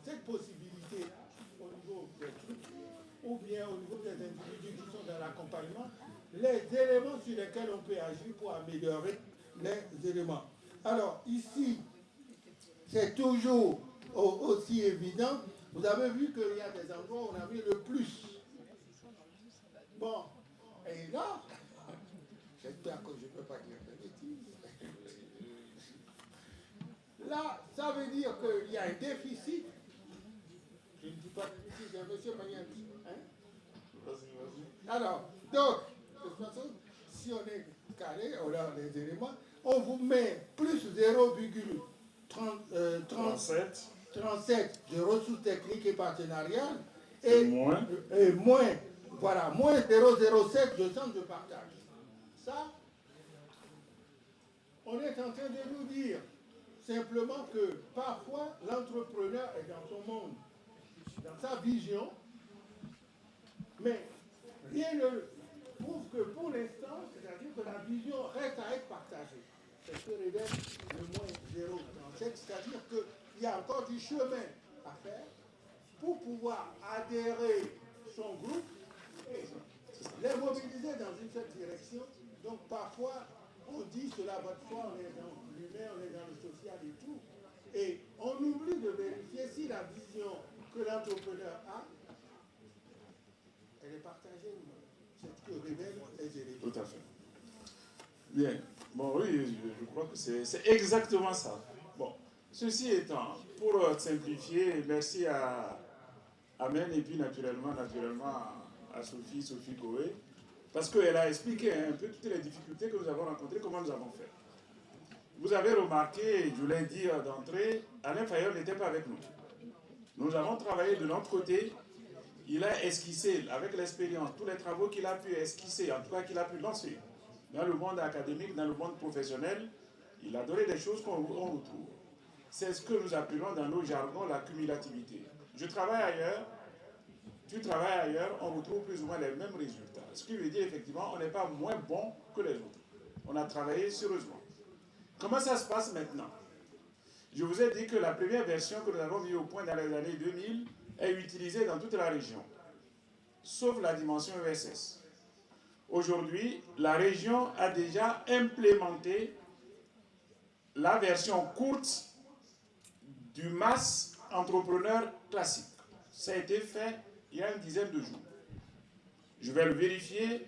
cette possibilité au niveau des structures ou bien au niveau des individus qui sont dans l'accompagnement, les éléments sur lesquels on peut agir pour améliorer les éléments. Alors ici, c'est toujours aussi évident. Vous avez vu qu'il y a des endroits où on a mis le plus. Bon, et là, j'espère que je ne peux pas dire de bêtises. Là, ça veut dire qu'il y a un déficit. Je ne dis pas de bêtises, monsieur Magnani. Hein? Alors, donc, de toute façon, si on est carré, on a les éléments, on vous met plus 0,37 de ressources techniques et partenariales et moins, voilà, moins 0,07 de centre de partage. Ça, on est en train de nous dire simplement que parfois l'entrepreneur est dans son monde, dans sa vision, mais rien ne prouve que pour l'instant, c'est-à-dire que la vision reste à être partagée. C'est ce que révèle le moins 0,37, c'est-à-dire qu'il y a encore du chemin à faire pour pouvoir adhérer son groupe et les mobiliser dans une seule direction. Donc parfois, on dit cela va de soi, on est dans l'humain, on est dans le social et tout. Et on oublie de vérifier si la vision que l'entrepreneur a, elle est partagée ou non. C'est ce que révèlent éléments. Tout à fait. Bien. Bon, oui, je crois que c'est exactement ça. Bon, ceci étant, pour simplifier, merci à Amen et puis naturellement à Sophie Goé, parce qu'elle a expliqué un peu toutes les difficultés que nous avons rencontrées, comment nous avons fait. Vous avez remarqué, je l'ai dit d'entrée, Alain Fayol n'était pas avec nous. Nous avons travaillé de notre côté. Il a esquissé, avec l'expérience, tous les travaux qu'il a pu esquisser, en tout cas qu'il a pu lancer dans le monde académique, dans le monde professionnel. Il a donné des choses qu'on retrouve. C'est ce que nous appelons dans nos jargons la cumulativité. Je travaille ailleurs, tu travailles ailleurs, on retrouve plus ou moins les mêmes résultats. Ce qui veut dire effectivement, on n'est pas moins bon que les autres. On a travaillé sérieusement. Comment ça se passe maintenant? Je vous ai dit que la première version que nous avons mise au point dans les années 2000 est utilisée dans toute la région, sauf la dimension ESS. Aujourd'hui, la région a déjà implémenté la version courte du MAS entrepreneur classique. Ça a été fait il y a une dizaine de jours. Je vais le vérifier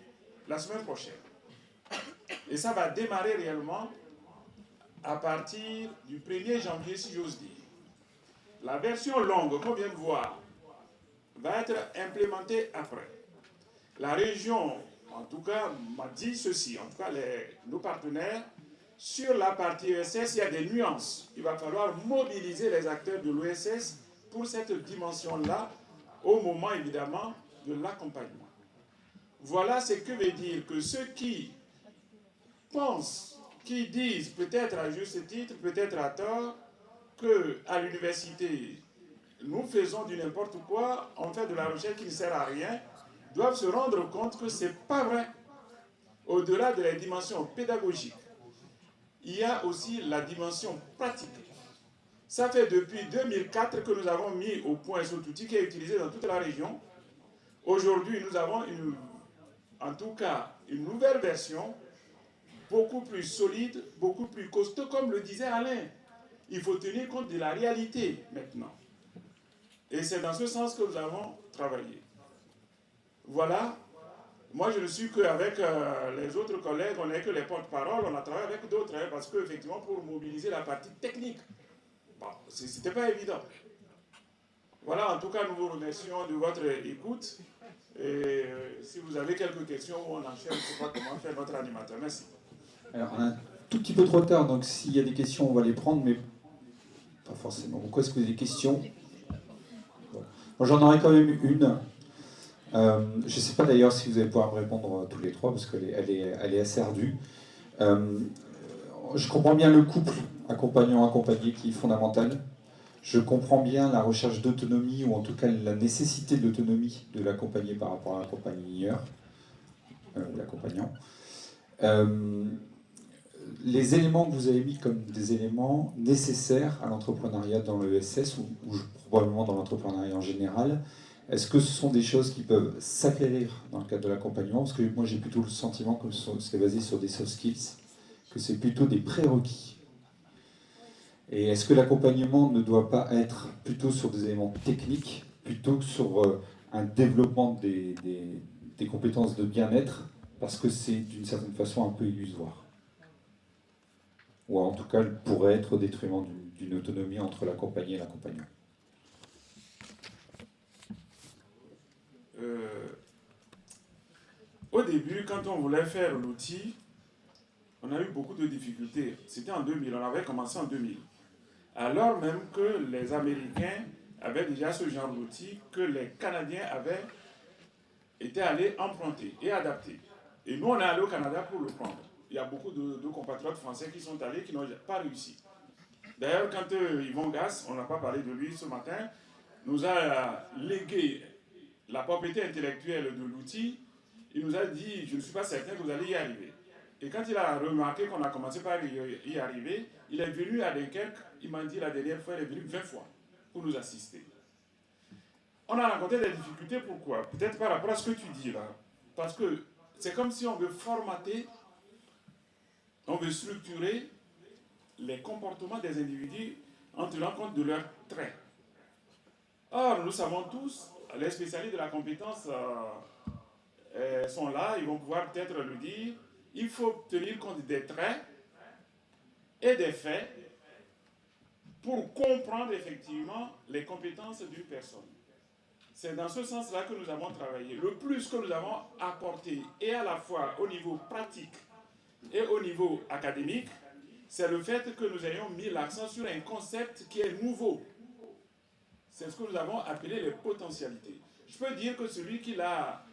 la semaine prochaine. Et ça va démarrer réellement à partir du 1er janvier, si j'ose dire. La version longue qu'on vient de voir va être implémentée après. La région, en tout cas, m'a dit ceci, en tout cas nos partenaires, sur la partie ESS, il y a des nuances. Il va falloir mobiliser les acteurs de l'ESS pour cette dimension-là, au moment évidemment de l'accompagnement. Voilà ce que veut dire que ceux qui pensent, qui disent, peut-être à juste titre, peut-être à tort, qu'à l'université, nous faisons du n'importe quoi, on fait de la recherche qui ne sert à rien, doivent se rendre compte que ce n'est pas vrai. Au-delà de la dimension pédagogique, il y a aussi la dimension pratique. Ça fait depuis 2004 que nous avons mis au point cet outil qui est utilisé dans toute la région. Aujourd'hui, nous avons en tout cas une nouvelle version, beaucoup plus solide, beaucoup plus costaud, comme le disait Alain. Il faut tenir compte de la réalité maintenant. Et c'est dans ce sens que nous avons travaillé. Voilà. Moi, je ne suis qu'avec les autres collègues, on n'est que les porte-parole, on a travaillé avec d'autres, hein, parce qu'effectivement, pour mobiliser la partie technique, bon, ce n'était pas évident. Voilà, en tout cas, nous vous remercions de votre écoute. Et si vous avez quelques questions, on enchaîne, je ne sais pas comment faire notre animateur. Merci. Alors, on a un tout petit peu trop de retard, donc s'il y a des questions, on va les prendre, mais pas forcément. Pourquoi est-ce que vous avez des questions? Bon. Moi, j'en aurais quand même une. Je ne sais pas d'ailleurs si vous allez pouvoir me répondre tous les trois, parce qu'elle est assez ardue. Je comprends bien le couple accompagnant-accompagné qui est fondamental. Je comprends bien la recherche d'autonomie, ou en tout cas la nécessité de l'autonomie de l'accompagné par rapport à l'accompagneur, ou l'accompagnant. Les éléments que vous avez mis comme des éléments nécessaires à l'entrepreneuriat dans l'ESS, ou probablement dans l'entrepreneuriat en général, est-ce que ce sont des choses qui peuvent s'acquérir dans le cadre de l'accompagnement? Parce que moi j'ai plutôt le sentiment que c'est basé sur des soft skills, que c'est plutôt des prérequis. Et est-ce que l'accompagnement ne doit pas être plutôt sur des éléments techniques, plutôt que sur un développement des compétences de bien-être, parce que c'est d'une certaine façon un peu illusoire? Ou en tout cas pourrait être au détriment d'une autonomie entre l'accompagné et l'accompagnant. Au début, quand on voulait faire l'outil, on a eu beaucoup de difficultés. C'était en 2000, on avait commencé en 2000. Alors même que les Américains avaient déjà ce genre d'outil, que les Canadiens avaient été allés emprunter et adapter. Et nous, on est allés au Canada pour le prendre. Il y a beaucoup de compatriotes français qui sont allés, qui n'ont pas réussi. D'ailleurs, quand Yvon Gass, on n'a pas parlé de lui ce matin, nous a légué la propriété intellectuelle de l'outil, il nous a dit, je ne suis pas certain que vous allez y arriver. Et quand il a remarqué qu'on a commencé par y arriver, il est venu à Dunkerque, il m'a dit la dernière fois, il est venu 20 fois pour nous assister. On a rencontré des difficultés, pourquoi? Peut-être par rapport à ce que tu dis là. Parce que c'est comme si on veut formater, on veut structurer les comportements des individus en tenant compte de leurs traits. Or, nous savons tous, les spécialistes de la compétence sont là, ils vont pouvoir peut-être lui dire, il faut tenir compte des traits et des faits pour comprendre effectivement les compétences d'une personne. C'est dans ce sens-là que nous avons travaillé. Le plus que nous avons apporté, et à la fois au niveau pratique et au niveau académique, c'est le fait que nous ayons mis l'accent sur un concept qui est nouveau. C'est ce que nous avons appelé les potentialités. Je peux dire que celui qui l'a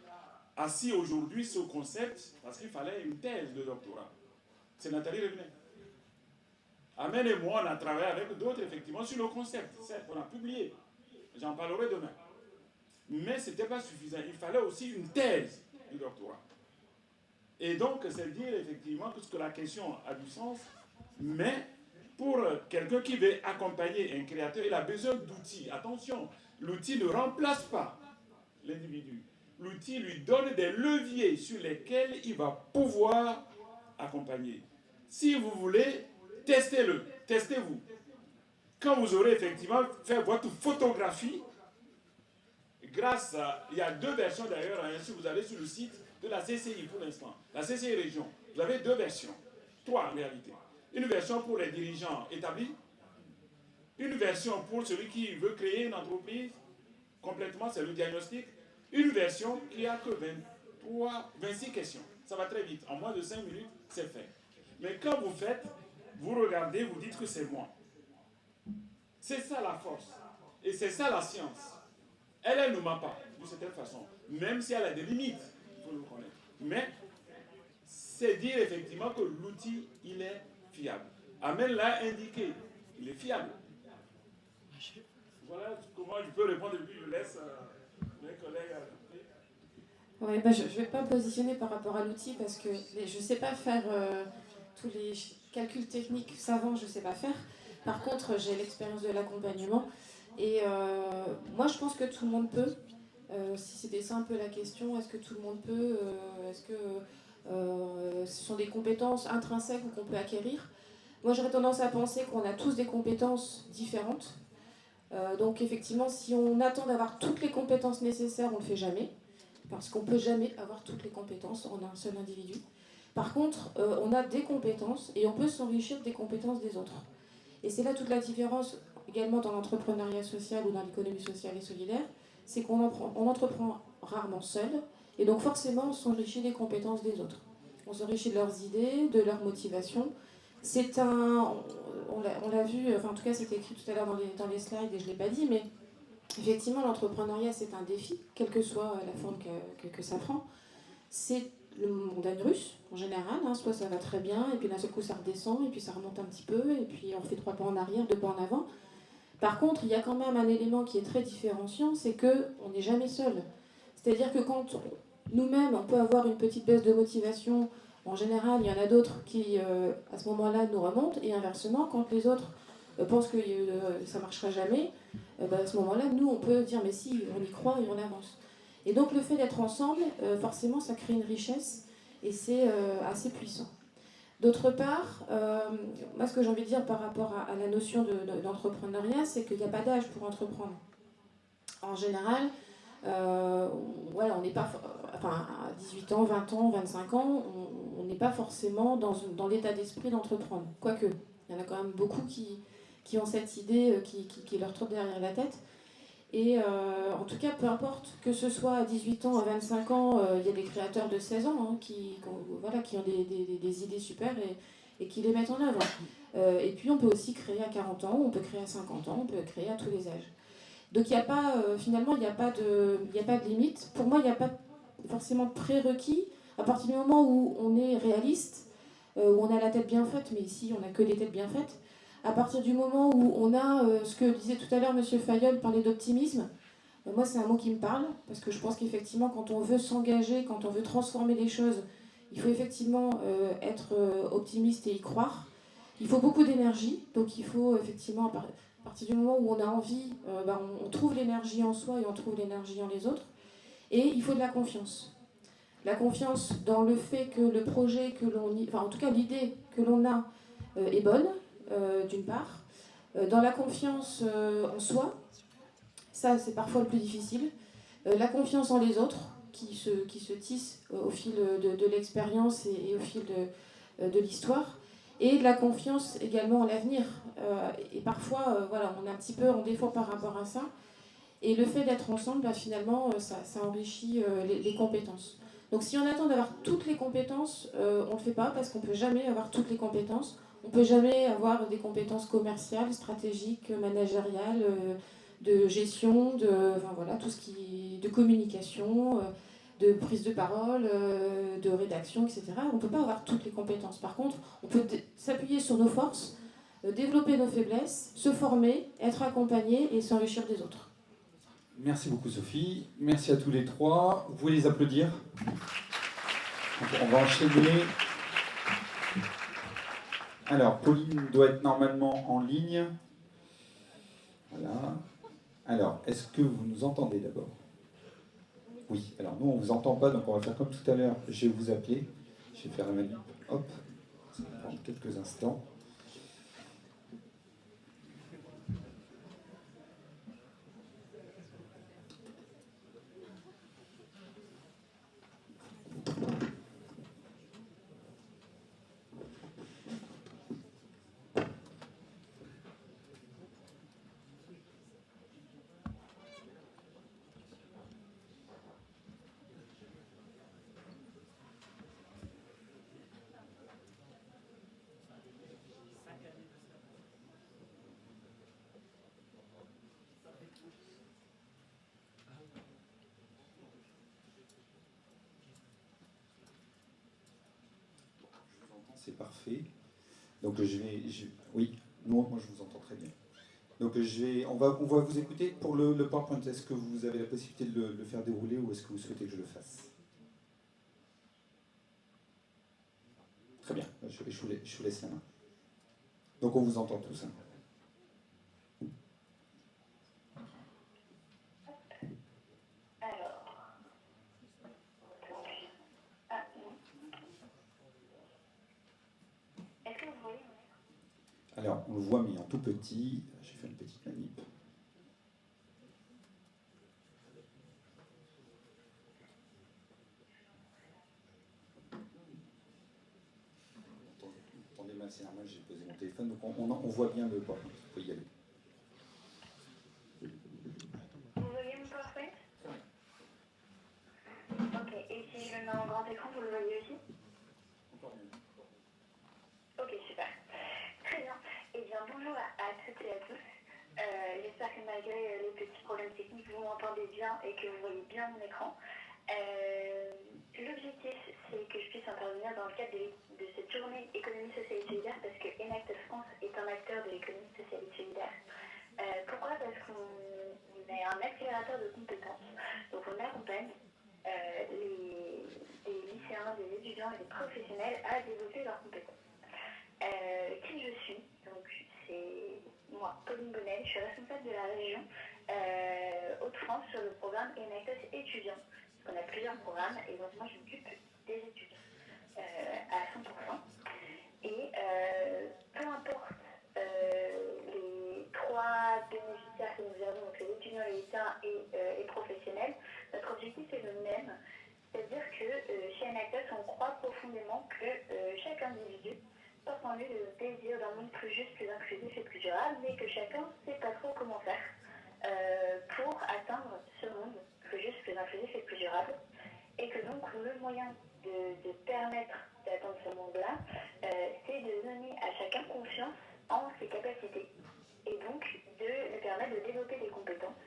assis aujourd'hui, ce concept, parce qu'il fallait une thèse de doctorat, c'est Nathalie Revenet. Amen et moi, on a travaillé avec d'autres, effectivement, sur le concept. Certes, on a publié. J'en parlerai demain. Mais ce n'était pas suffisant. Il fallait aussi une thèse de doctorat. Et donc, c'est dire, effectivement, que la question a du sens, mais pour quelqu'un qui veut accompagner un créateur, il a besoin d'outils. Attention, l'outil ne remplace pas l'individu. L'outil lui donne des leviers sur lesquels il va pouvoir accompagner. Si vous voulez, testez-le, testez-vous. Quand vous aurez effectivement fait votre photographie, grâce à... Il y a 2 versions d'ailleurs, si vous allez sur le site de la CCI pour l'instant, la CCI Région, vous avez 2 versions, 3 en réalité. Une version pour les dirigeants établis, une version pour celui qui veut créer une entreprise, complètement, c'est le diagnostic, une version qui a que 26 questions. Ça va très vite, en moins de 5 minutes, c'est fait. Mais quand vous faites, vous regardez, vous dites que c'est moi. C'est ça la force. Et c'est ça la science. Elle ne ment pas, de cette façon. Même si elle a des limites, il faut le connaître. Mais c'est dire effectivement que l'outil, il est fiable. Amen l'a indiqué, il est fiable. Voilà comment je peux répondre et puis je laisse mes collègues. Ouais, bah je ne vais pas me positionner par rapport à l'outil parce que je ne sais pas faire tous les calculs techniques savants, je ne sais pas faire. Par contre, j'ai l'expérience de l'accompagnement. Et moi, je pense que tout le monde peut. Si c'était ça un peu la question, est-ce que tout le monde peut est-ce que ce sont des compétences intrinsèques ou qu'on peut acquérir? Moi, j'aurais tendance à penser qu'on a tous des compétences différentes. Donc, effectivement, si on attend d'avoir toutes les compétences nécessaires, on ne le fait jamais. Parce qu'on ne peut jamais avoir toutes les compétences en un seul individu. Par contre, on a des compétences et on peut s'enrichir des compétences des autres. Et c'est là toute la différence également dans l'entrepreneuriat social ou dans l'économie sociale et solidaire, c'est qu'on entreprend rarement seul, et donc forcément on s'enrichit des compétences des autres. On s'enrichit de leurs idées, de leurs motivations. C'est on l'a vu, enfin en tout cas c'était écrit tout à l'heure dans les slides et je ne l'ai pas dit, mais effectivement l'entrepreneuriat c'est un défi, quelle que soit la forme que ça prend. C'est le montagne russe, en général, hein, soit ça va très bien, et puis d'un seul coup ça redescend, et puis ça remonte un petit peu, et puis on fait 3 pas en arrière, 2 pas en avant. Par contre, il y a quand même un élément qui est très différenciant, c'est qu'on n'est jamais seul. C'est-à-dire que quand nous-mêmes, on peut avoir une petite baisse de motivation, en général, il y en a d'autres qui, à ce moment-là, nous remontent, et inversement, quand les autres pensent que ça ne marchera jamais, à ce moment-là, nous, on peut dire, mais si, on y croit et on avance. Et donc le fait d'être ensemble, forcément, ça crée une richesse et c'est assez puissant. D'autre part, moi ce que j'ai envie de dire par rapport à la notion d'entrepreneuriat, c'est qu'il n'y a pas d'âge pour entreprendre. En général, voilà, on n'est pas, enfin à 18 ans, 20 ans, 25 ans, on n'est pas forcément dans l'état d'esprit d'entreprendre. Quoique, il y en a quand même beaucoup qui ont cette idée qui leur trotte derrière la tête. Et en tout cas, peu importe, que ce soit à 18 ans, à 25 ans, il y a des créateurs de 16 ans hein, qui ont des idées super et qui les mettent en œuvre. Et puis on peut aussi créer à 40 ans, on peut créer à 50 ans, on peut créer à tous les âges. Donc il n'y a pas, finalement, il n'y a pas de limite. Pour moi, il n'y a pas forcément de prérequis. À partir du moment où on est réaliste, où on a la tête bien faite, mais ici on n'a que des têtes bien faites, à partir du moment où on a ce que disait tout à l'heure M. Fayol, parlait d'optimisme, moi c'est un mot qui me parle, parce que je pense qu'effectivement quand on veut s'engager, quand on veut transformer les choses, il faut effectivement être optimiste et y croire. Il faut beaucoup d'énergie, donc il faut effectivement, à partir du moment où on a envie, on trouve l'énergie en soi et on trouve l'énergie en les autres. Et il faut de la confiance. La confiance dans le fait que le projet que l'on... Enfin en tout cas l'idée que l'on a est bonne, d'une part, dans la confiance en soi, ça c'est parfois le plus difficile, la confiance en les autres, qui se tissent au fil de l'expérience et au fil de l'histoire, et de la confiance également en l'avenir. Et parfois, voilà, on est un petit peu en défaut par rapport à ça. Et le fait d'être ensemble, finalement, ça enrichit les compétences. Donc si on attend d'avoir toutes les compétences, on ne le fait pas parce qu'on ne peut jamais avoir toutes les compétences. On ne peut jamais avoir des compétences commerciales, stratégiques, managériales, de gestion, enfin, voilà, tout ce qui de communication, de prise de parole, de rédaction, etc. On ne peut pas avoir toutes les compétences. Par contre, on peut s'appuyer sur nos forces, développer nos faiblesses, se former, être accompagné et s'enrichir des autres. Merci beaucoup Sophie, merci à tous les trois. Vous pouvez les applaudir. On va enchaîner. Alors, Pauline doit être normalement en ligne. Voilà. Alors, est-ce que vous nous entendez d'abord? Oui, alors nous on ne vous entend pas, donc on va faire comme tout à l'heure. Je vais vous appeler. Je vais faire la manip. Hop, ça va prendre quelques instants. C'est parfait. Donc oui, moi je vous entends très bien. Donc on va vous écouter. Pour le PowerPoint, est-ce que vous avez la possibilité de le faire dérouler ou est-ce que vous souhaitez que je le fasse? Très bien, je vous laisse la main. Donc on vous entend tous. Alors, on le voit, mais en tout petit. J'ai fait une petite manip. Attendez, mal, c'est normal, j'ai posé mon téléphone. Donc, on voit bien le PowerPoint. Vous pouvez y aller. Vous voyez mon PowerPoint? Ok, et si je le mets en grand écran, vous le voyez aussi? Encore mieux. Ok, super. Très bien. Eh bien, bonjour à toutes et à tous. J'espère que malgré les petits problèmes techniques, vous m'entendez bien et que vous voyez bien mon écran. L'objectif, c'est que je puisse intervenir dans le cadre de cette journée économie sociale et solidaire parce que Enactus France est un acteur de l'économie sociale et solidaire. Pourquoi? Parce qu'on est un accélérateur de compétences. Donc on accompagne les lycéens, des étudiants et des professionnels à développer leurs compétences. Qui je suis? Donc c'est moi, Pauline Bonnel, je suis responsable de la région Hauts-de-France sur le programme Enactus étudiant. Parce qu'on a plusieurs programmes et donc moi je m'occupe des étudiants à 100%. Et peu importe les trois bénéficiaires que nous avons, donc les étudiants, les lycéens et les professionnels, notre objectif est le même. C'est-à-dire que chez Enactus, on croit profondément que chaque individu porte en lui le désir d'un monde plus juste, plus inclusif et plus durable, mais que chacun ne sait pas trop comment faire pour atteindre ce monde plus juste, plus inclusif et plus durable. Et que donc le moyen de permettre d'atteindre ce monde-là, c'est de donner à chacun confiance en ses capacités et donc de lui permettre de développer des compétences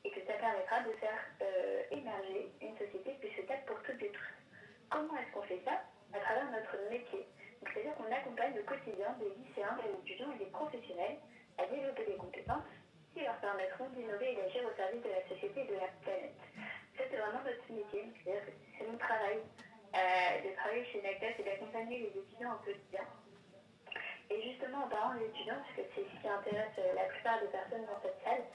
et que ça permettra de faire émerger une société plus souhaitable pour toutes et tous. Comment est-ce qu'on fait ça? À travers notre métier. C'est-à-dire qu'on accompagne le quotidien des lycéens, des étudiants et des professionnels à développer des compétences qui leur permettront d'innover et d'agir au service de la société et de la planète. Ça, c'est vraiment notre métier. C'est-à-dire que c'est mon travail de travailler chez Enactus et d'accompagner les étudiants au quotidien. Et justement, en parlant des étudiants, parce que c'est ce qui intéresse la plupart des personnes dans cette salle,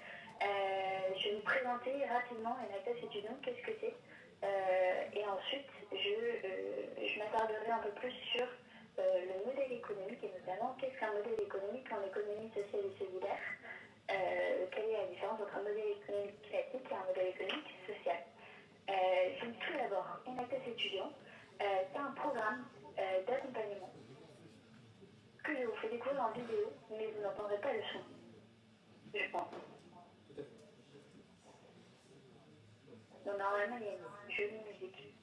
je vais vous présenter rapidement Enactus étudiant, qu'est-ce que c'est. Et ensuite, je m'attarderai un peu plus sur le modèle économique et notamment qu'est-ce qu'un modèle économique en économie sociale et solidaire. Quelle est la différence entre un modèle économique classique et un modèle économique social. Donc tout étudiants. C'est un programme d'accompagnement que je vous fais découvrir en vidéo, mais vous n'entendrez pas le son, je pense. Donc normalement, il y a une jolie musique.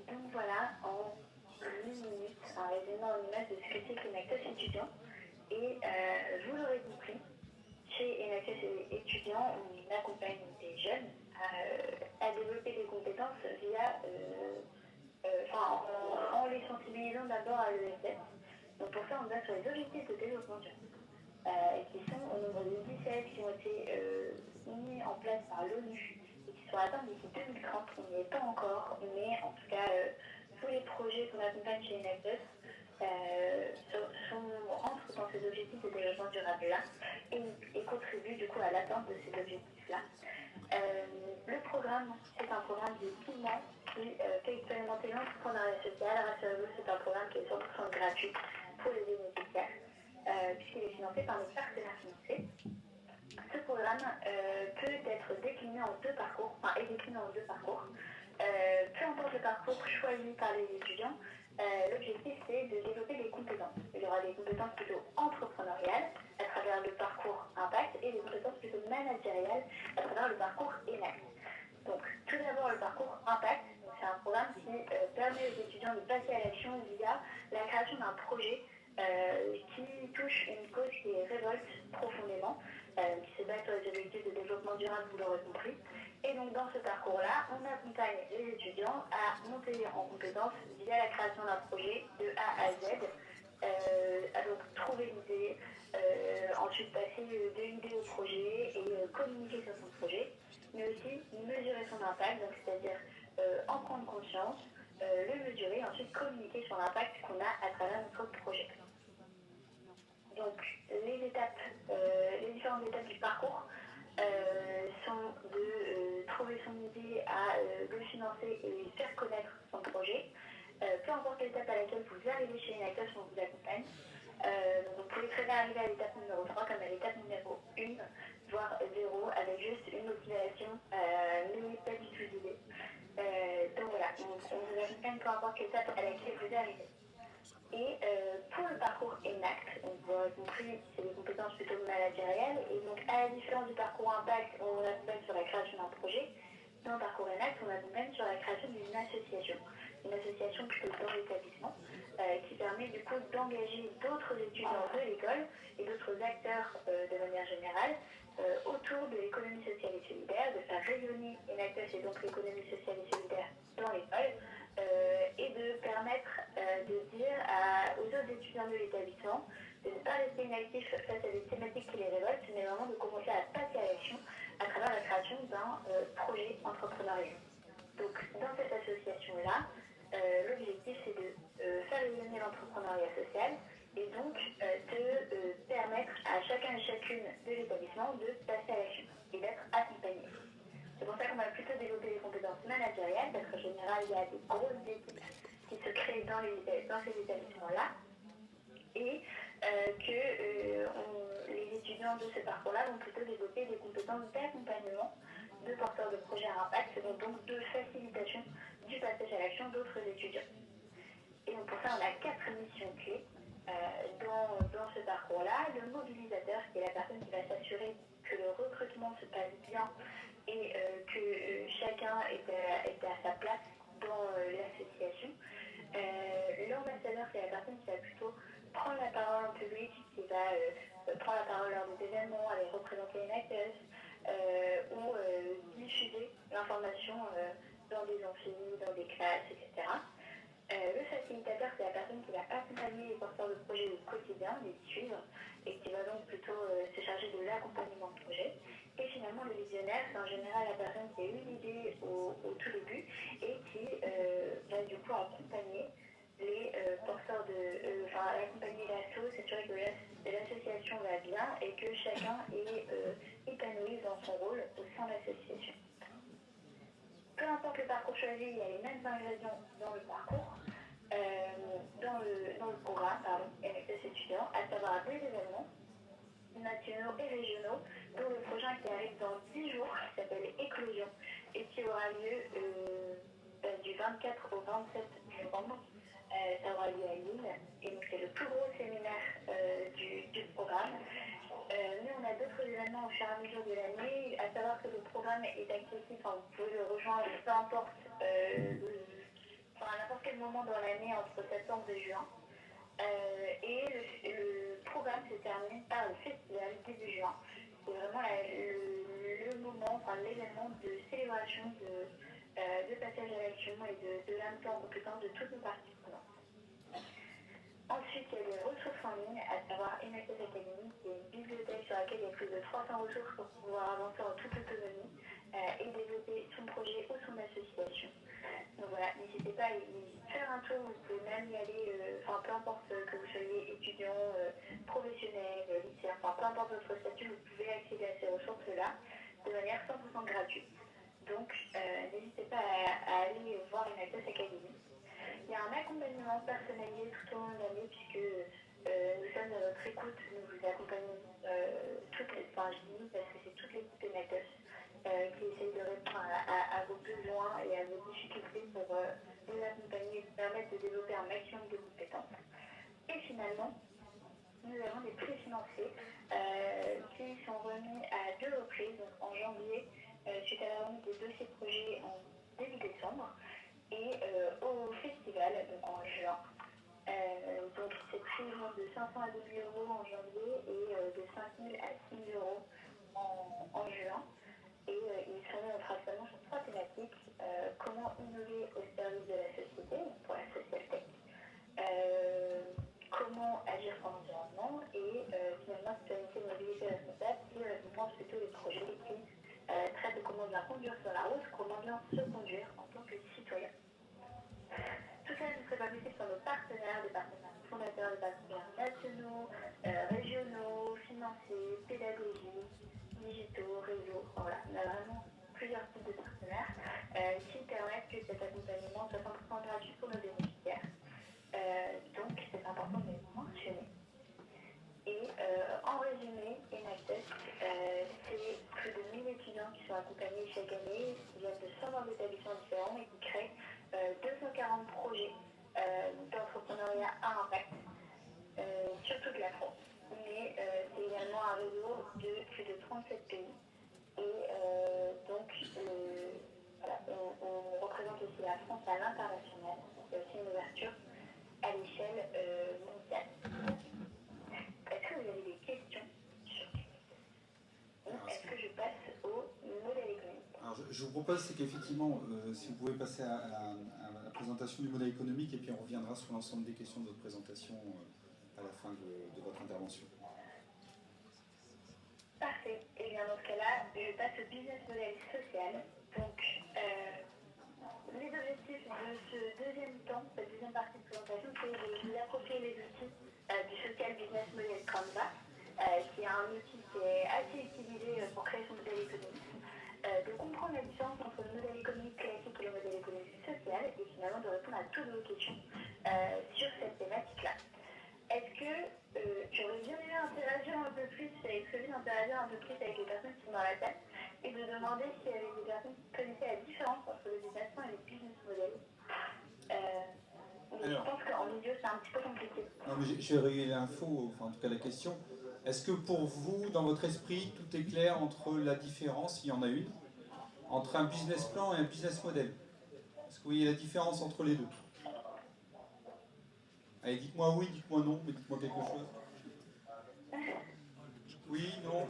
Donc voilà, en une minute, en résumant en image de ce que c'est qu'Enactus étudiant. Et vous l'aurez compris, chez Enactus étudiant, on accompagne des jeunes à développer des compétences via, en les sensibilisant d'abord à l'ESS. Donc pour ça, on va sur les objectifs de développement durable, qui sont au nombre de 17 qui ont été mis en place par l'ONU et qui sont atteints d'ici 2030. On n'y est pas encore, mais en tout cas, tous les projets qu'on accompagne chez Enactus rentrent dans ces objectifs de développement durable-là et contribuent du coup à l'atteinte de ces objectifs-là. Le programme, c'est un programme de paiement qui fait expérimenter l'entrepreneuriat social. Rassurez-vous, c'est un programme qui est 100% gratuit pour les bénéficiaires, puisqu'il est financé par nos partenaires financiers. Ce programme peut être décliné en deux parcours, est décliné en deux parcours. Peu importe le parcours choisi par les étudiants, l'objectif c'est de développer des compétences. Il y aura des compétences plutôt entrepreneuriales à travers le parcours Impact et des compétences plutôt managériales à travers le parcours ENACT. Donc tout d'abord le parcours Impact, c'est un programme qui permet aux étudiants de passer à l'action via la création d'un projet qui touche une cause qui les révolte profondément, qui se base sur les objectifs de développement durable, vous l'aurez compris. Et donc dans ce parcours-là, on accompagne les étudiants à monter en compétences via la création d'un projet de A à Z, à donc trouver l'idée, ensuite passer de l'idée au projet et communiquer sur son projet, mais aussi mesurer son impact, donc c'est-à-dire en prendre conscience, le mesurer et ensuite communiquer sur l'impact qu'on a à travers notre projet. Donc les différentes étapes du parcours sont de trouver son idée, à le financer et faire connaître son projet. Peu importe l'étape à laquelle vous arrivez chez Enactus, on vous accompagne. Vous pouvez très bien arriver à l'étape numéro 3 comme à l'étape numéro 1, voire 0, avec juste une motivation, mais pas du tout d'idée. Donc voilà, on vous accompagne peu importe l'étape à laquelle vous arrivez. Et pour le parcours ENACT, vous aurez compris, c'est des compétences plutôt managériales. Et donc, à la différence du parcours Impact, on accompagne sur la création d'un projet. Dans le parcours ENACT, on accompagne sur la création d'une association. Une association plutôt dans l'établissement, qui permet du coup d'engager d'autres étudiants de l'école et d'autres acteurs de manière générale autour de l'économie sociale et solidaire, de faire rayonner Enactus et donc l'économie sociale et solidaire dans l'école. Et de permettre de dire aux autres étudiants de l'établissement de ne pas rester inactifs face à des thématiques qui les révoltent, mais vraiment de commencer à passer à l'action à travers la création d'un projet entrepreneurial. Donc dans cette association-là, l'objectif c'est de faire rayonner l'entrepreneuriat social et donc de permettre à chacun et chacune de l'établissement de passer à l'action et d'être accompagné. C'est pour ça qu'on va plutôt développer les compétences managériales, parce qu'en général, il y a des grosses équipes qui se créent dans ces établissements-là. Et les étudiants de ce parcours-là vont plutôt développer des compétences d'accompagnement de porteurs de projets à impact, donc de facilitation du passage à l'action d'autres étudiants. Et donc pour ça, on a 4 missions clés dans ce parcours-là. Le mobilisateur, qui est la personne qui va s'assurer que le recrutement se passe bien et que chacun est à sa place dans l'association. L'ambassadeur, c'est la personne qui va plutôt prendre la parole en public, qui va prendre la parole lors des événements, aller représenter une actrice ou diffuser l'information dans des amphis, dans des classes, etc. Le facilitateur, c'est la personne qui va accompagner les porteurs de projets au quotidien, les suivre, et qui va donc plutôt se charger de l'accompagnement de projet. Et finalement, le visionnaire, c'est en général la personne qui a eu l'idée au tout début et qui va du coup accompagner les porteurs accompagner l'asso, s'assurer que l'association va bien et que chacun est épanoui dans son rôle au sein de l'association. Peu importe le parcours choisi, il y a les mêmes ingrédients dans le parcours, dans le programme, MXS étudiants, à savoir des événements nationaux et régionaux, dont le prochain qui arrive dans 10 jours, qui s'appelle Éclosion, et qui aura lieu du 24 au 27 novembre. Ça aura lieu à Lille, et donc c'est le plus gros séminaire du programme. Nous, on a d'autres événements au fur et à mesure de l'année, à savoir que le programme est accessible, vous pouvez le rejoindre peu importe, à n'importe quel moment dans l'année entre septembre et juin. Et le programme se termine par le festival début juin. C'est vraiment le moment, l'événement de célébration, de passage à l'action et de l'entrée en compétence de toutes nos parties prenantes. Ensuite, il y a les ressources en ligne, à savoir MXS Academy, qui est une bibliothèque sur laquelle il y a plus de 300 ressources pour pouvoir avancer en toute autonomie et développer son projet ou son association. Donc voilà, n'hésitez pas à y faire un tour, vous pouvez même y aller, peu importe que vous soyez étudiant, professionnel, lycéen, peu importe votre statut, vous pouvez accéder à ces ressources-là de manière 100% gratuite. Donc n'hésitez pas à aller voir MXS Academy. Il y a un accompagnement personnalisé tout au long de l'année puisque nous sommes à votre écoute, nous vous accompagnons toutes les, je dis parce que c'est toute l'équipe MXS qui essaye de répondre à vos besoins et à vos difficultés pour vous accompagner et vous permettre de développer un maximum de compétences. Et finalement, nous avons des prix financiers qui sont remis à 2 reprises, donc en janvier, suite à la remise des dossiers projets en début décembre, et au festival, donc en juin. Donc ces prix vont de 500 à 2 000 euros en janvier et de 5 000 à 6 000 euros en juin. Et ils sont principalement sur 3 thématiques. Comment innover au service de la société, pour la social tech. Comment agir pour l'environnement et finalement citoyenneté, mobilité responsable qui récompense plutôt les projets qui traitent de comment bien conduire sur la route, comment bien se conduire en tant que citoyen. Tout ça ne serait pas possible sans nos partenaires, des partenaires fondateurs, des partenaires nationaux, régionaux, financiers, pédagogiques, digitaux, réseaux. Voilà, on a vraiment plusieurs types de partenaires qui permettent que cet accompagnement soit 100% gratuit pour nos bénéficiaires. Donc c'est important de les mentionner. Et en résumé, MXS, c'est plus de 1000 étudiants qui sont accompagnés chaque année, qui viennent de 120 établissements différents et qui créent 240 projets d'entrepreneuriat à impact sur toute la France. Mais c'est également un réseau de plus de 37 pays. Et donc, voilà, on représente aussi la France à l'international. C'est aussi une ouverture à l'échelle mondiale. Est-ce que vous avez des questions sur est-ce que je passe au modèle économique? Alors je vous propose, c'est qu'effectivement, si vous pouvez passer à la présentation du modèle économique, et puis on reviendra sur l'ensemble des questions de votre présentation à la fin de votre intervention. Parfait. Et bien dans ce cas-là, je passe au business model social. Donc, les objectifs de ce deuxième temps, cette deuxième partie de présentation, c'est de vous approprier les outils du Social Business Model Canvas, qui est un outil qui est assez utilisé pour créer son modèle économique, de comprendre la différence entre le modèle économique classique et le modèle économique social, et finalement de répondre à toutes vos questions sur cette thématique-là. Est-ce que j'aurais bien aimé interagir un peu plus, j'avais prévu d'interagir un peu plus avec les personnes qui sont dans la salle et de demander s'il y avait des personnes qui connaissaient la différence entre le business plan et le business model. Mais Alors, je pense qu'en vidéo, c'est un petit peu compliqué. non, mais j'ai relayé l'info, enfin en tout cas la question. Est-ce que pour vous, dans votre esprit, tout est clair entre la différence, s'il y en a une, entre un business plan et un business model? Est-ce que vous voyez la différence entre les deux? Allez, dites-moi oui, dites-moi non, mais dites-moi quelque chose. Oui, non.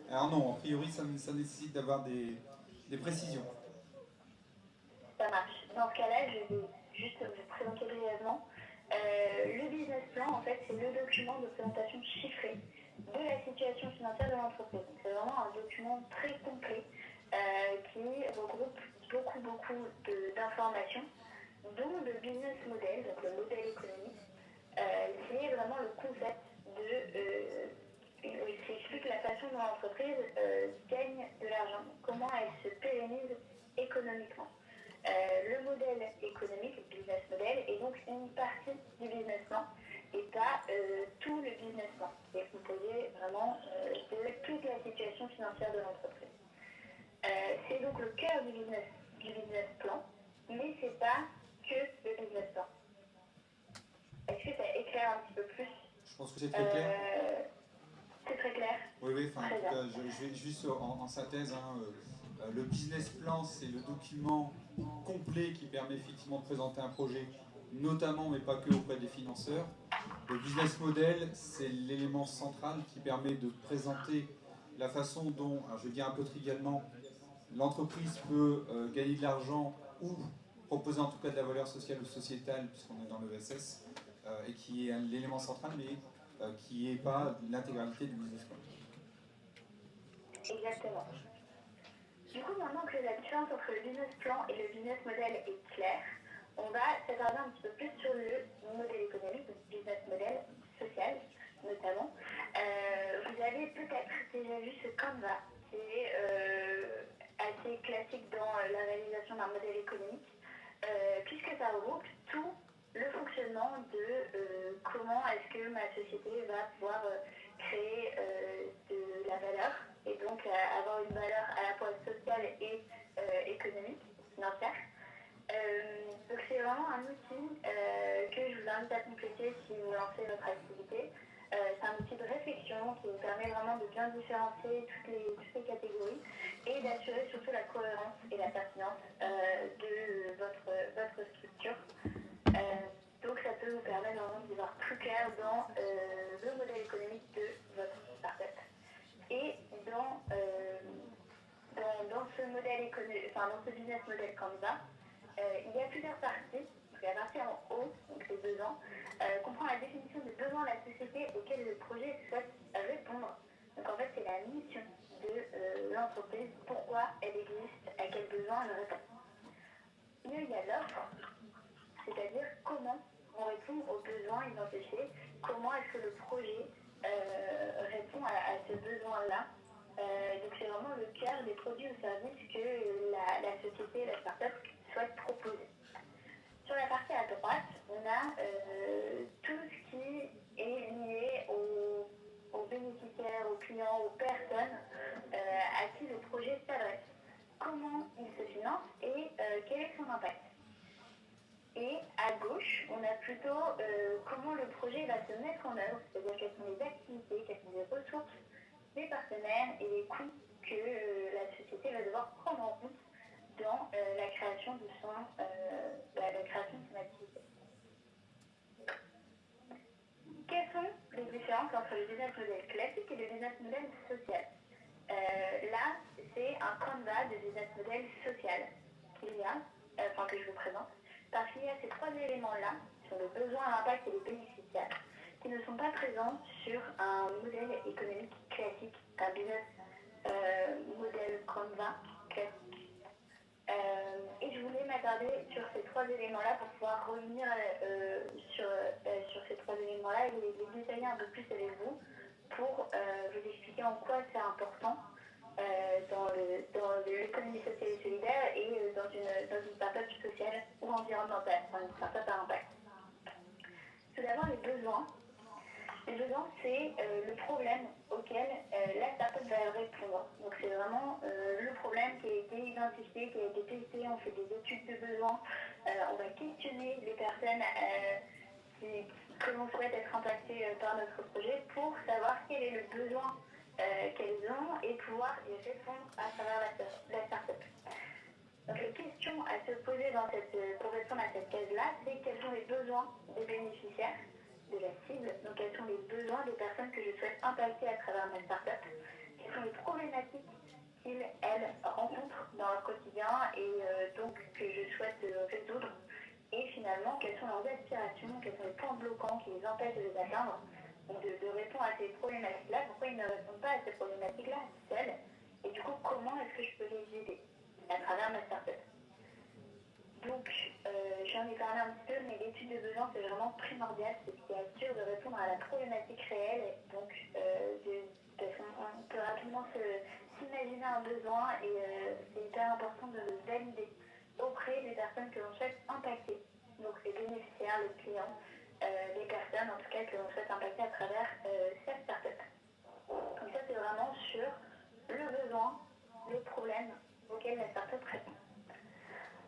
Alors non, a priori, ça nécessite d'avoir des précisions. Ça marche. Dans ce cas-là, je vais juste vous présenter brièvement. Le business plan, en fait, c'est le document de présentation chiffrée de la situation financière de l'entreprise. C'est vraiment un document très complet qui regroupe beaucoup d'informations, dont le business model, donc le modèle économique, qui est vraiment le concept qui explique la façon dont l'entreprise gagne de l'argent, comment elle se pérennise économiquement. Le modèle économique, le business model, est donc une partie du business plan et pas tout le business plan. C'est composé vraiment de toute la situation financière de l'entreprise. C'est donc le cœur du business plan, mais c'est pas que le business plan. Est-ce que ça éclaire un petit peu plus? Je pense que c'est très clair. C'est très clair. Oui, enfin, en tout cas, je vais juste en synthèse. Le business plan, c'est le document complet qui permet effectivement de présenter un projet, notamment, mais pas que auprès des financeurs. Le business model, c'est l'élément central qui permet de présenter la façon dont, alors je vais dire un peu trivialement, l'entreprise peut gagner de l'argent ou proposer en tout cas de la valeur sociale ou sociétale, puisqu'on est dans le ESS, et qui est l'élément central, mais qui n'est pas l'intégralité du business plan. Exactement. Du coup, maintenant que la différence entre le business plan et le business model est claire, on va s'attarder un petit peu plus sur le modèle économique, le business model social notamment. Vous avez peut-être déjà vu ce Canva qui est assez classique dans la réalisation d'un modèle économique, puisque ça regroupe tout le fonctionnement de comment est-ce que ma société va pouvoir créer de la valeur et donc avoir une valeur à la fois sociale et économique, financière. Donc c'est vraiment un outil que je vous invite à compléter si vous lancez votre activité. C'est un outil de réflexion qui vous permet vraiment de bien différencier toutes les catégories et d'assurer surtout la cohérence et la pertinence de votre structure. Donc ça peut vous permettre vraiment d'y voir plus clair dans le modèle économique de votre startup. Et dans ce modèle économique, enfin dans ce business model Canva, il y a plusieurs parties. Donc la partie en haut, donc les besoins, comprend la définition des besoins de la société auxquels le projet souhaite répondre. Donc en fait c'est la mission de l'entreprise, pourquoi elle existe, à quels besoins elle répond. Mieux il y a l'offre, c'est-à-dire comment on répond aux besoins identifiés, comment est-ce que le projet répond à ce besoin-là. Donc c'est vraiment le cœur des produits ou services que la société, la start-up souhaite proposer. Sur la partie à droite, on a tout ce qui est lié aux bénéficiaires, aux clients, aux personnes à qui le projet s'adresse. Comment il se finance et quel est son impact. Et à gauche, on a plutôt comment le projet va se mettre en œuvre, c'est-à-dire quelles sont les activités, quelles sont les ressources, les partenaires et les coûts que la société va devoir prendre en compte dans la création de son activité. Quelles sont les différences entre le business model classique et le business model social? Là, c'est un Canva de business model social que je vous présente, parce qu'il y a ces trois éléments-là, sur le besoin, l'impact et les bénéficiaires, qui ne sont pas présents sur un modèle économique classique, un business model Canva classique. Et je voulais m'attarder sur ces trois éléments-là pour pouvoir revenir sur ces trois éléments-là et les détailler un peu plus avec vous pour vous expliquer en quoi c'est important dans l'économie sociale et solidaire et dans une start-up sociale ou environnementale, enfin une start-up à impact. Tout d'abord, les besoins. Les besoins, c'est le problème auquel la startup va répondre. Donc c'est vraiment le problème qui a été identifié, qui a été testé, on fait des études de besoins, on va questionner les personnes que l'on souhaite être impactées par notre projet pour savoir quel est le besoin qu'elles ont et pouvoir y répondre à travers la startup. Donc les questions à se poser pour répondre à cette case-là, c'est quels sont les besoins des bénéficiaires de la cible, donc quels sont les besoins des personnes que je souhaite impacter à travers ma startup, quelles sont les problématiques qu'ils, elles, rencontrent dans leur quotidien et donc que je souhaite résoudre, et finalement quelles sont leurs aspirations, quels sont les points bloquants qui les empêchent de les atteindre, donc de répondre à ces problématiques-là, pourquoi ils ne répondent pas à ces problématiques-là seuls, et du coup comment est-ce que je peux les aider à travers ma startup. Donc, j'en ai parlé un petit peu, mais l'étude de besoin, c'est vraiment primordial, c'est ce qui assure de répondre à la problématique réelle. Donc, on peut rapidement s'imaginer un besoin et c'est hyper important de le valider auprès des personnes que l'on souhaite impacter. Donc, les bénéficiaires, les clients, les personnes en tout cas que l'on souhaite impacter à travers cette startup. Donc, ça, c'est vraiment sur le besoin, le problème auquel la startup répond.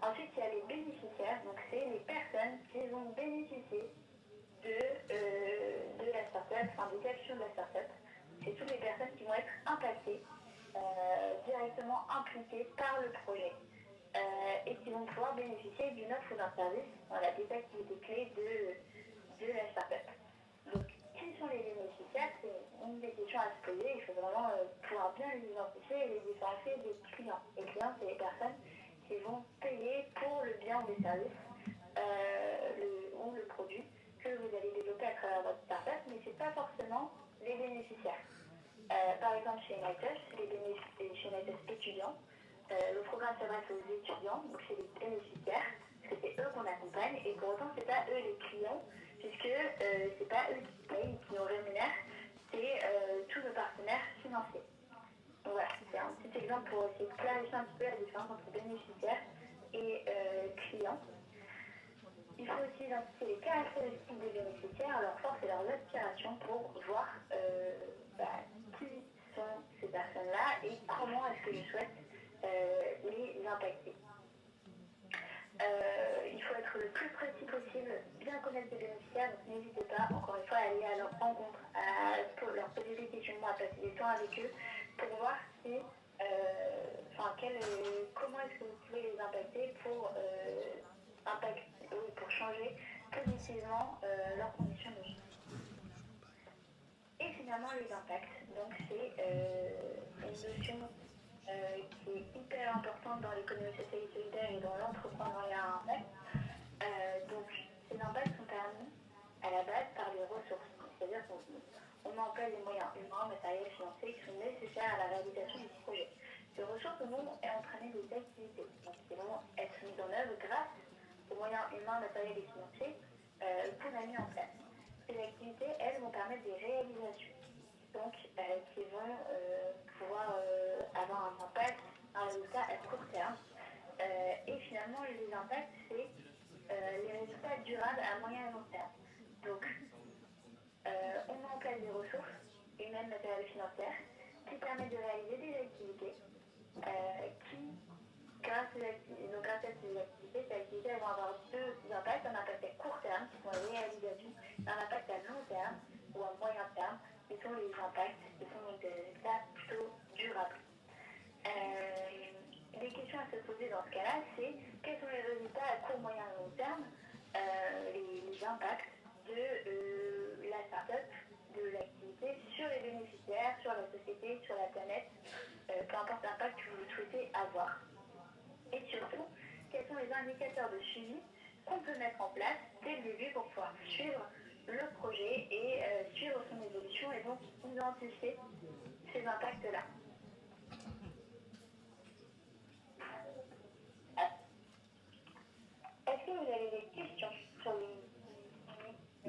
Ensuite, il y a les bénéficiaires, donc c'est les personnes qui vont bénéficier de la startup, enfin des actions de la startup. C'est toutes les personnes qui vont être impactées, directement impliquées par le projet et qui vont pouvoir bénéficier d'une offre ou d'un service, voilà, des activités clés de la startup. Donc, qui sont les bénéficiaires? C'est une des questions à se poser. Il faut vraiment pouvoir bien les identifier et les différencier des clients. Les clients, c'est les personnes qui vont payer pour le bien ou les services ou le produit que vous allez développer à travers votre startup, mais ce n'est pas forcément les bénéficiaires. Par exemple, chez United, chez United étudiants, le programme s'adresse aux étudiants, donc c'est les bénéficiaires, parce que c'est eux qu'on accompagne, et pour autant, ce n'est pas eux les clients, puisque ce n'est pas eux qui payent, qui nous rémunèrent, c'est tous nos partenaires financiers. Donc voilà, c'est un petit exemple pour essayer de clarifier un petit peu la différence entre bénéficiaires et clients. Il faut aussi identifier les caractéristiques des bénéficiaires, leurs forces et leurs aspirations pour voir qui sont ces personnes-là et comment est-ce que je souhaite les impacter. Il faut être le plus précis possible, bien connaître les bénéficiaires, donc n'hésitez pas, encore une fois, à aller à leur rencontre, à leur poser des questions, à passer du temps avec eux, pour voir si, comment est-ce que vous pouvez les impacter pour changer positivement leurs conditions de vie. Et finalement, les impacts. Donc, c'est une notion qui est hyper importante dans l'économie sociale et solidaire et dans l'entrepreneuriat à impact. Donc, ces impacts sont permis à la base par les ressources. C'est-à-dire qu'on met en place des moyens humains, matériels, financiers qui sont nécessaires à la réalisation du projet. Ces ressources vont entraîner des activités qui vont être mises en œuvre grâce aux moyens humains, matériels et financiers qu'on a mis en place. Ces activités, elles, vont permettre des réalisations, donc qui vont pouvoir avoir un impact, un résultat à court terme. Et finalement, les impacts, c'est les résultats durables à moyen et long terme. Donc, on met en place des ressources humaines, matérielles et financières qui permettent de réaliser des activités qui, grâce à ces activités, elles vont avoir deux impacts, un impact à court terme, qui sont les réalisations, et un impact à long terme ou à moyen terme, qui sont les impacts, qui sont donc des résultats plutôt durables. Les questions à se poser dans ce cas-là, c'est quels sont les résultats à court, moyen et long terme, les impacts de la start-up, de l'activité sur les bénéficiaires, sur la société, sur la planète, peu importe l'impact que vous souhaitez avoir. Et surtout, quels sont les indicateurs de suivi qu'on peut mettre en place dès le début pour pouvoir suivre le projet et suivre son évolution et donc identifier ces impacts-là. Est-ce que vous avez des questions sur le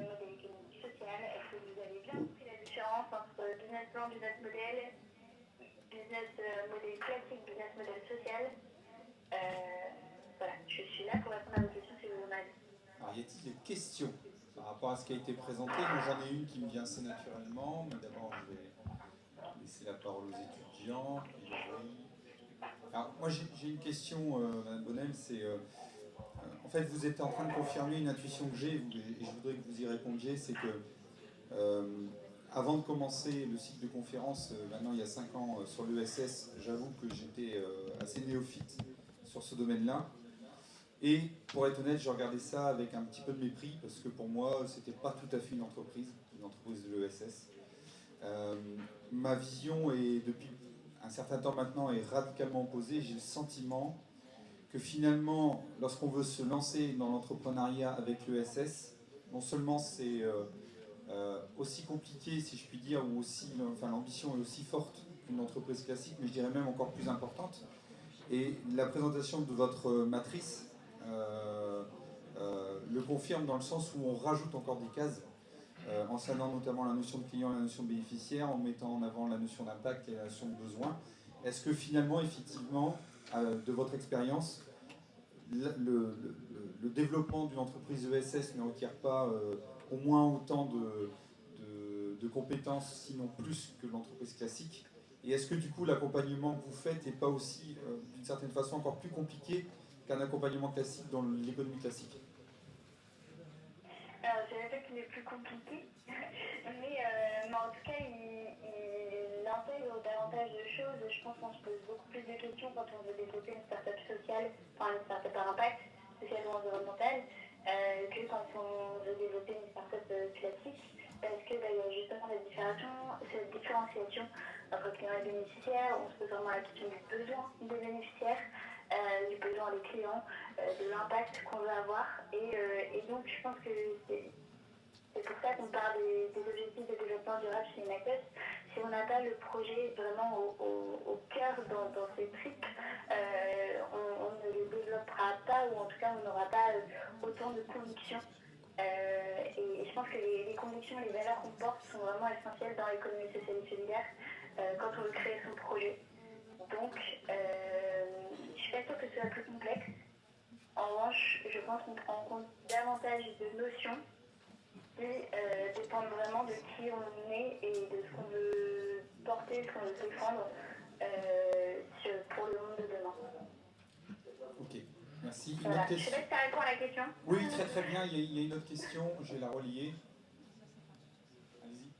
modèle économique social? Est-ce que vous avez bien compris la différence entre business plan, business model, business model classique, business model social? Voilà, je suis là pour répondre à vos questions si vous en avez. Alors, y a-t-il des questions par rapport rapport à ce qui a été présenté. Moi, j'en ai une qui me vient assez naturellement, mais d'abord, je vais laisser la parole aux étudiants. Alors, moi, j'ai une question, Madame Bonnel, c'est... en fait, vous êtes en train de confirmer une intuition que j'ai, et je voudrais que vous y répondiez, c'est que avant de commencer le cycle de conférence, maintenant il y a 5 ans, sur l'ESS, j'avoue que j'étais assez néophyte sur ce domaine-là. Et pour être honnête, je regardais ça avec un petit peu de mépris, parce que pour moi, c'était pas tout à fait une entreprise de l'ESS. Ma vision est, depuis un certain temps maintenant, est radicalement opposée. J'ai le sentiment que finalement, lorsqu'on veut se lancer dans l'entrepreneuriat avec l'ESS, non seulement c'est aussi compliqué, si je puis dire, ou aussi, enfin, l'ambition est aussi forte qu'une entreprise classique, mais je dirais même encore plus importante. Et la présentation de votre matrice le confirme dans le sens où on rajoute encore des cases, en scindant notamment la notion de client et la notion de bénéficiaire, en mettant en avant la notion d'impact et la notion de besoin. Est-ce que finalement, effectivement, de votre expérience, le développement d'une entreprise ESS ne requiert pas au moins autant de compétences, sinon plus que l'entreprise classique? Et est-ce que du coup l'accompagnement que vous faites n'est pas aussi, d'une certaine façon, encore plus compliqué qu'un accompagnement classique dans l'économie classique? Alors, je dirais pas qu'il est plus compliqué, mais en tout cas, il intègre davantage de choses. Je pense qu'on se pose beaucoup plus de questions quand on veut développer une start-up sociale, enfin une start-up à impact social ou environnemental, que quand on veut développer une start-up classique, parce que il y a justement cette différenciation entre clients et bénéficiaires. On se pose vraiment la question du besoin des bénéficiaires, du besoin des clients, de l'impact qu'on veut avoir. Et donc, je pense que c'est pour ça qu'on parle des objectifs de développement durable chez Inactus. Si on n'a pas le projet vraiment au cœur dans ses tripes, on ne le développera pas, ou en tout cas on n'aura pas autant de convictions. Et je pense que les convictions et les valeurs qu'on porte sont vraiment essentielles dans l'économie sociale et solidaire quand on veut créer son projet. Donc, je suis pas sûre que ce soit plus complexe. En revanche, je pense qu'on prend en compte davantage de notions qui dépendent vraiment de qui on est et de ce qu'on veut porter, ce qu'on veut défendre pour le monde de demain. Ok, merci. Voilà. Je ne sais pas si ça répond à la question. Oui, très très bien. Il y a une autre question, je vais la relier. Allez-y.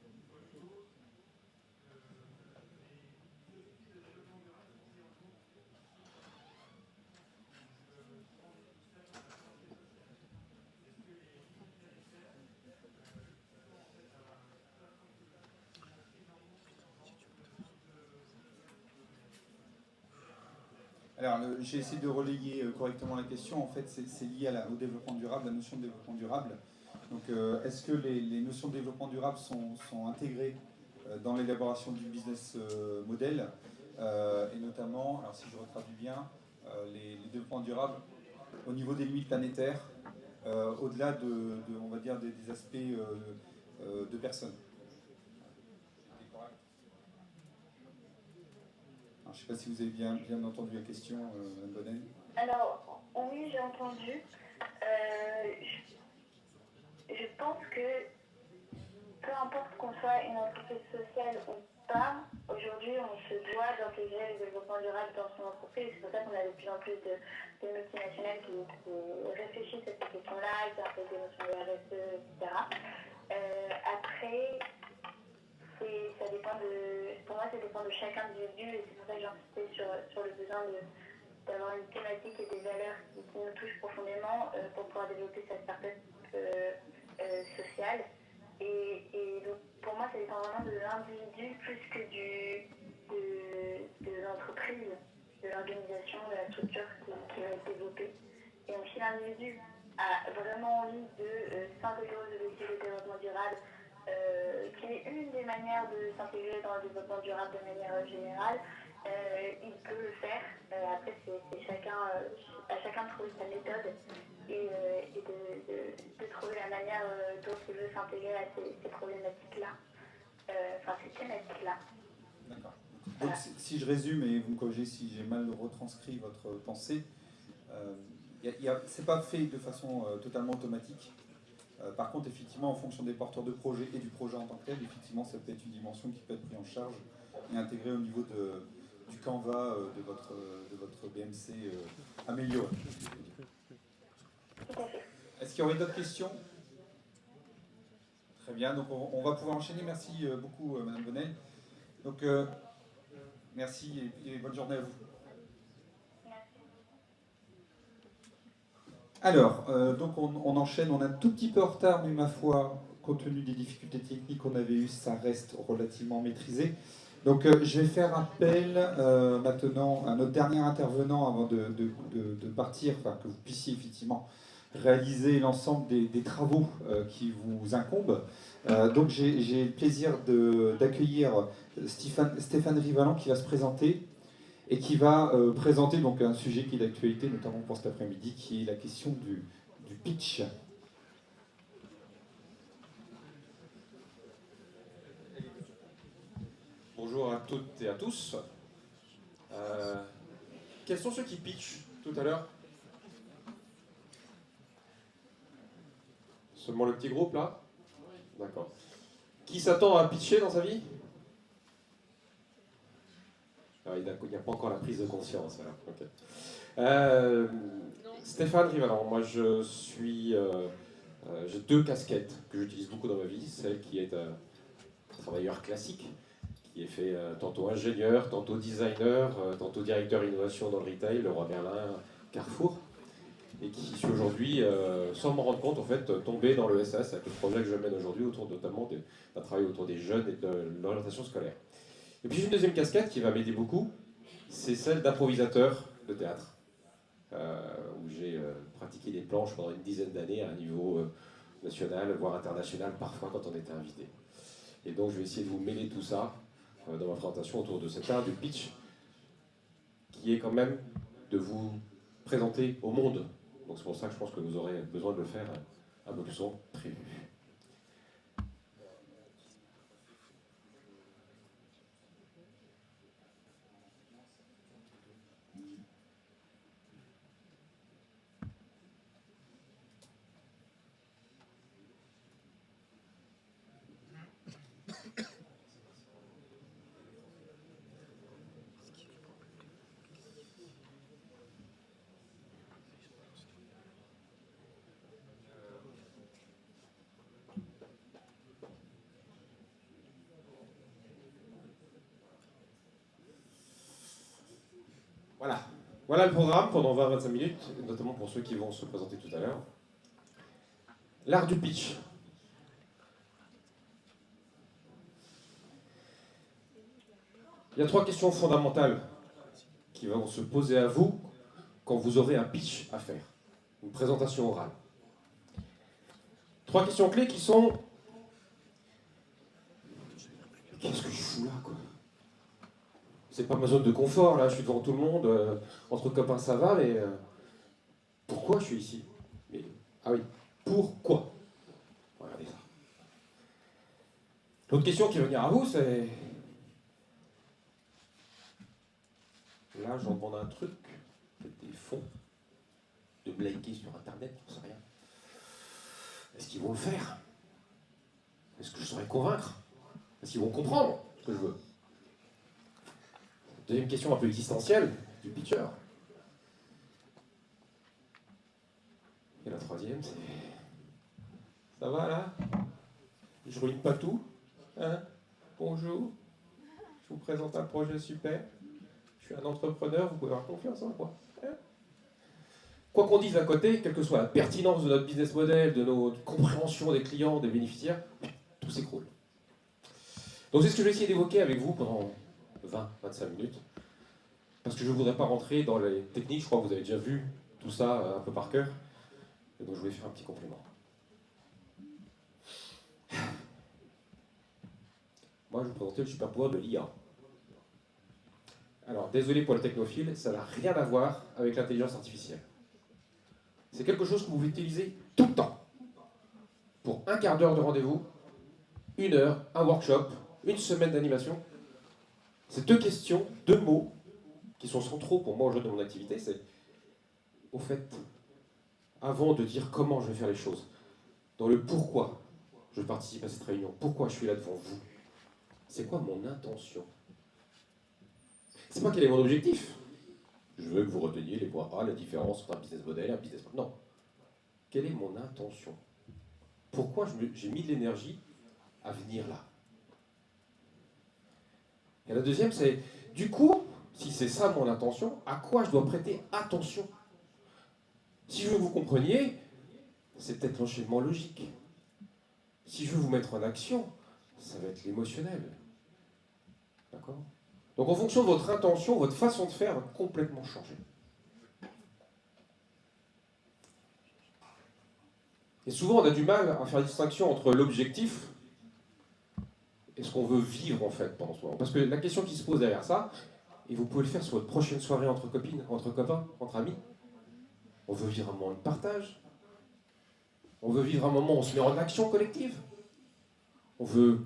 Alors, j'ai essayé de relayer correctement la question. En fait, c'est lié au développement durable, la notion de développement durable. Donc, est-ce que les notions de développement durable sont intégrées dans l'élaboration du business model, et notamment, alors si je retraduis bien, les développements durables au niveau des limites planétaires, au-delà on va dire, des aspects de personnes. Alors, je ne sais pas si vous avez bien entendu la question, Mme Bonnel. Alors, oui, j'ai entendu. Je pense que peu importe qu'on soit une entreprise sociale ou pas, aujourd'hui, on se doit d'intégrer le développement durable dans son entreprise. C'est pour ça qu'on a de plus en plus de multinationales qui réfléchissent à ces questions-là, qui intègrent des notions de RSE, etc. Après, ça dépend pour moi, ça dépend de chaque individu, et c'est pour ça que j'insistais sur le besoin d'avoir une thématique et des valeurs qui nous touchent profondément pour pouvoir développer cette start-up sociale. Et donc, pour moi, ça dépend vraiment de l'individu plus que de l'entreprise, de l'organisation, de la structure qui va être développée. Et donc, si l'individu a vraiment envie de s'intégrer aux objectifs de développement durable, qui est une des manières de s'intégrer dans le développement durable de manière générale, il peut le faire. Après, c'est à chacun de trouver sa méthode et de trouver la manière dont il veut s'intégrer à ces problématiques-là, enfin ces thématiques-là. D'accord. Donc, si je résume, et vous me corrigez si j'ai mal retranscrit votre pensée, c'est pas fait de façon totalement automatique. Par contre, effectivement, en fonction des porteurs de projet et du projet en tant que tel, effectivement, ça peut être une dimension qui peut être prise en charge et intégrée au niveau du Canva de votre BMC amélioré. Est-ce qu'il y aurait d'autres questions? Très bien, donc on va pouvoir enchaîner. Merci beaucoup, Madame Bonnel. Donc, merci et bonne journée à vous. Alors, donc on enchaîne, on est un tout petit peu en retard, mais ma foi, compte tenu des difficultés techniques qu'on avait eues, ça reste relativement maîtrisé. Donc je vais faire appel maintenant à notre dernier intervenant avant de partir, enfin que vous puissiez effectivement réaliser l'ensemble des travaux qui vous incombent. Donc j'ai le plaisir d'accueillir Stéphane Rivalan qui va se présenter et qui va présenter donc un sujet qui est d'actualité, notamment pour cet après-midi, qui est la question du pitch. Bonjour à toutes et à tous. Quels sont ceux qui pitchent tout à l'heure? Seulement le petit groupe là? D'accord. Qui s'attend à pitcher dans sa vie? Ah, il n'y a pas encore la prise de conscience. Voilà. Okay. Stéphane Rivalan, moi j'ai 2 casquettes que j'utilise beaucoup dans ma vie. Celle qui est un travailleur classique, qui est fait tantôt ingénieur, tantôt designer, tantôt directeur innovation dans le retail, Leroy Merlin, Carrefour, et qui suis aujourd'hui, sans m'en rendre compte, en fait, tombé dans le SAS avec le projet que je mène aujourd'hui, autour notamment d'un travail autour des jeunes et de l'orientation scolaire. Et puis j'ai une deuxième casquette qui va m'aider beaucoup, c'est celle d'improvisateur de théâtre, où j'ai pratiqué des planches pendant une dizaine d'années à un niveau national, voire international, parfois quand on était invité. Et donc je vais essayer de vous mêler tout ça dans ma présentation autour de cet art du pitch, qui est quand même de vous présenter au monde. Donc c'est pour ça que je pense que vous aurez besoin de le faire un peu plus en prévu. Voilà le programme pendant 20-25 minutes, notamment pour ceux qui vont se présenter tout à l'heure. L'art du pitch. Il y a 3 questions fondamentales qui vont se poser à vous quand vous aurez un pitch à faire, une présentation orale. 3 questions clés qui sont: qu'est-ce que je fous là, quoi? C'est pas ma zone de confort, là, je suis devant tout le monde, entre copains ça va, mais pourquoi je suis ici? Ah oui, pourquoi? Regardez ça. L'autre question qui va venir à vous, c'est... Là, j'en demande un truc, peut-être des fonds, de me liker sur Internet, j'en sais rien. Est-ce qu'ils vont le faire? Est-ce que je saurais convaincre? Est-ce qu'ils vont comprendre ce que je veux? Deuxième question un peu existentielle du pitcher. Et la troisième, c'est... Ça va là? Je ruine pas tout? Hein? Bonjour. Je vous présente un projet super. Je suis un entrepreneur, vous pouvez avoir confiance en moi. Hein? Quoi qu'on dise à côté, quelle que soit la pertinence de notre business model, de notre compréhension des clients, des bénéficiaires, tout s'écroule. Donc c'est ce que je vais essayer d'évoquer avec vous pendant 20-25 minutes. Parce que je ne voudrais pas rentrer dans les techniques, je crois que vous avez déjà vu tout ça un peu par cœur. Et donc je vais faire un petit complément. Moi, je vais vous présenter le super pouvoir de l'IA. Alors, désolé pour le technophile, ça n'a rien à voir avec l'intelligence artificielle. C'est quelque chose que vous pouvez utiliser tout le temps. Pour un quart d'heure de rendez-vous, 1 heure, un workshop, 1 semaine d'animation. C'est 2 questions, 2 mots qui sont centraux pour moi aujourd'hui dans mon activité. C'est, au fait, avant de dire comment je vais faire les choses, dans le pourquoi je participe à cette réunion, pourquoi je suis là devant vous. C'est quoi mon intention? C'est pas quel est mon objectif. Je veux que vous reteniez les points A, la différence entre un business model et un business model. Non. Quelle est mon intention? Pourquoi j'ai mis de l'énergie à venir là? Et la deuxième, c'est, du coup, si c'est ça mon intention, à quoi je dois prêter attention? Si je veux que vous compreniez, c'est peut-être l'enchaînement logique. Si je veux vous mettre en action, ça va être l'émotionnel. D'accord? Donc en fonction de votre intention, votre façon de faire va complètement changer. Et souvent, on a du mal à faire la distinction entre l'objectif et ce qu'on veut vivre en fait pendant ce moment. Parce que la question qui se pose derrière ça, et vous pouvez le faire sur votre prochaine soirée entre copines, entre copains, entre amis, on veut vivre un moment de partage. On veut vivre un moment où on se met en action collective. On veut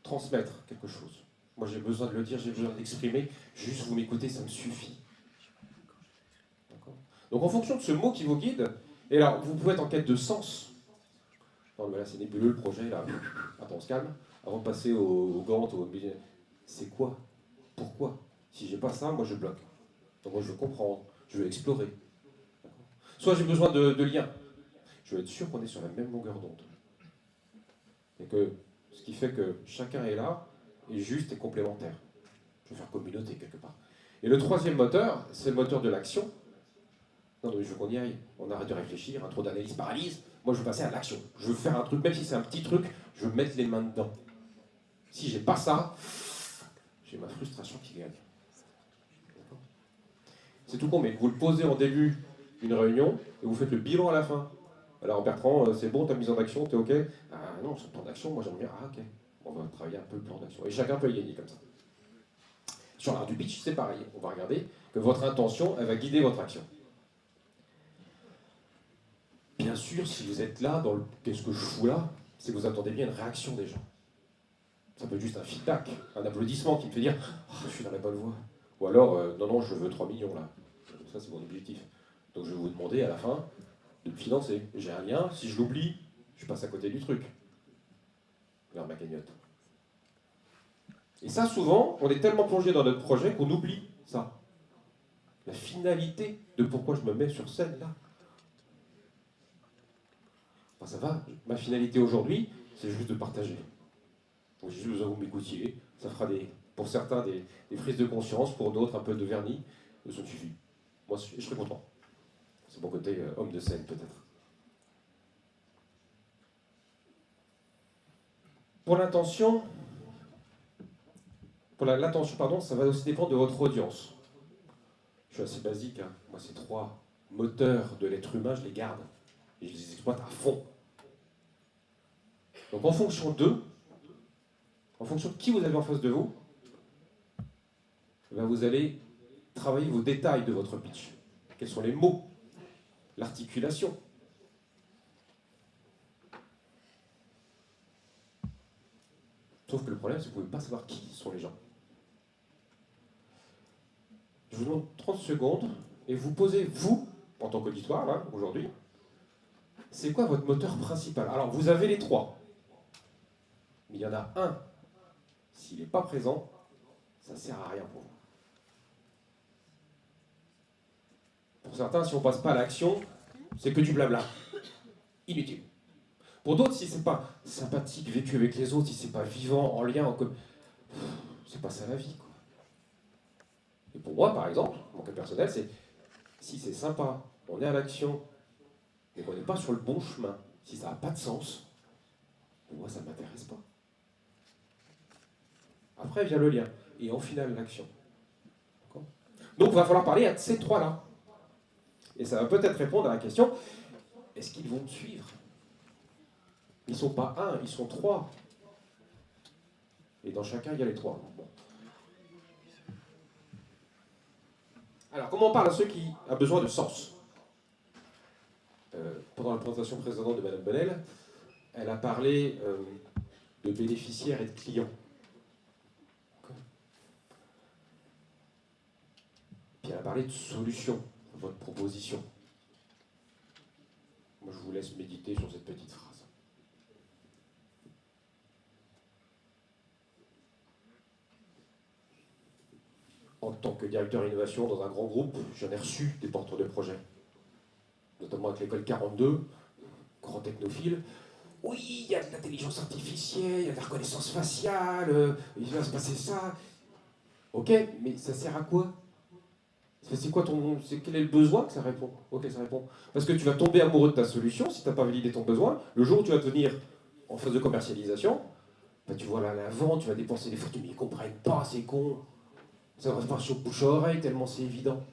transmettre quelque chose. Moi, j'ai besoin de le dire, j'ai besoin d'exprimer. Juste vous m'écoutez, ça me suffit. Donc, en fonction de ce mot qui vous guide, et alors, vous pouvez être en quête de sens. Non, mais là, c'est nébuleux le projet, là. Attends, on se calme. Avant de passer au Gantt, c'est quoi? Pourquoi? Si j'ai pas ça, moi, je bloque. Donc, moi, je veux comprendre, je veux explorer. Soit j'ai besoin de liens. Je veux être sûr qu'on est sur la même longueur d'onde. Et que ce qui fait que chacun est là, est juste et complémentaire. Je veux faire communauté quelque part. Et le troisième moteur, c'est le moteur de l'action. Non, mais je veux qu'on y aille. On arrête de réfléchir, un trop d'analyse paralyse. Moi, je veux passer à l'action. Je veux faire un truc, même si c'est un petit truc, je veux mettre les mains dedans. Si j'ai pas ça, j'ai ma frustration qui gagne. C'est tout con, mais vous le posez en début d'une réunion et vous faites le bilan à la fin. Alors Bertrand, c'est bon, ta mise en action, t'es ok? Ah non, ce plan d'action, moi j'aime bien. Ah ok, on va travailler un peu le plan d'action. Et chacun peut y gagner comme ça. Sur l'art du pitch, c'est pareil. On va regarder que votre intention, elle va guider votre action. Bien sûr, si vous êtes là, dans le qu'est-ce que je fous là, c'est que vous attendez bien une réaction des gens. Ça peut être juste un feedback, un applaudissement qui me fait dire oh, je suis dans la bonne voie. Ou alors, non, je veux 3 millions là. Ça, c'est mon objectif. Donc je vais vous demander à la fin de me financer. J'ai un lien, si je l'oublie, je passe à côté du truc. Vers ma cagnotte. Et ça, souvent, on est tellement plongé dans notre projet qu'on oublie ça. La finalité de pourquoi je me mets sur scène là. Enfin, ça va, ma finalité aujourd'hui, c'est juste de partager. Donc j'ai juste besoin que vous m'écoutiez. Ça fera pour certains des prises de conscience, pour d'autres un peu de vernis. Ça me suffit. Moi, je serai content. C'est mon côté homme de scène, peut-être. Pour l'attention, ça va aussi dépendre de votre audience. Je suis assez basique, hein. Moi, ces 3 moteurs de l'être humain, je les garde. Et je les exploite à fond. Donc en fonction d'eux, en fonction de qui vous avez en face de vous, vous allez travailler vos détails de votre pitch. Quels sont les mots, l'articulation. Sauf que le problème, c'est que vous ne pouvez pas savoir qui sont les gens. Je vous demande 30 secondes et vous posez, vous, en tant qu'auditoire, là, aujourd'hui, c'est quoi votre moteur principal? Alors, vous avez les 3. Mais il y en a un. S'il n'est pas présent, ça ne sert à rien pour vous. Pour certains, si on ne passe pas à l'action, c'est que du blabla. Inutile. Pour d'autres, si c'est pas sympathique, vécu avec les autres, si c'est pas vivant, en lien, c'est pas ça la vie, quoi. Et pour moi, par exemple, mon cas personnel, c'est si c'est sympa, on est à l'action, mais qu'on n'est pas sur le bon chemin, si ça n'a pas de sens, pour moi, ça ne m'intéresse pas. Après vient le lien, et en final, l'action. Donc, il va falloir parler à ces 3-là. Et ça va peut-être répondre à la question, est-ce qu'ils vont me suivre? Ils ne sont pas 1, ils sont 3. Et dans chacun, il y a les 3. Bon. Alors, comment on parle à ceux qui ont besoin de sens? Pendant la présentation précédente de Mme Bonnel, elle a parlé de bénéficiaires et de clients. Puis elle a parlé de solutions, votre proposition. Moi, je vous laisse méditer sur cette petite phrase. en tant que directeur innovation dans un grand groupe, j'en ai reçu des porteurs de projets, notamment avec l'école 42, grand technophile. Oui, il y a de l'intelligence artificielle, il y a de la reconnaissance faciale, il va se passer ça. Ok, mais ça sert à quoi? C'est quoi quel est le besoin que ça répond? Ok, ça répond. Parce que tu vas tomber amoureux de ta solution si tu n'as pas validé ton besoin. Le jour où tu vas venir en phase de commercialisation, bah, tu vois là la vente, tu vas dépenser des fortunes, mais ils ne comprennent pas, c'est con. Ça va se faire sur bouche à oreille tellement c'est évident.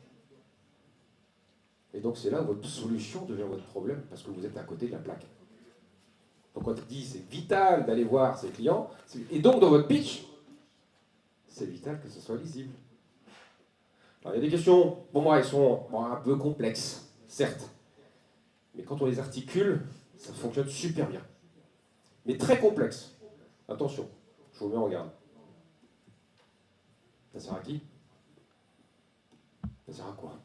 Et donc c'est là où votre solution devient votre problème, parce que vous êtes à côté de la plaque. Donc on te dit c'est vital d'aller voir ses clients, et donc dans votre pitch, c'est vital que ce soit lisible. Alors il y a des questions, pour moi elles sont un peu complexes, certes, mais quand on les articule, ça fonctionne super bien. Mais très complexe. Attention, je vous mets en garde. Ça sert à qui? Ça sert à quoi?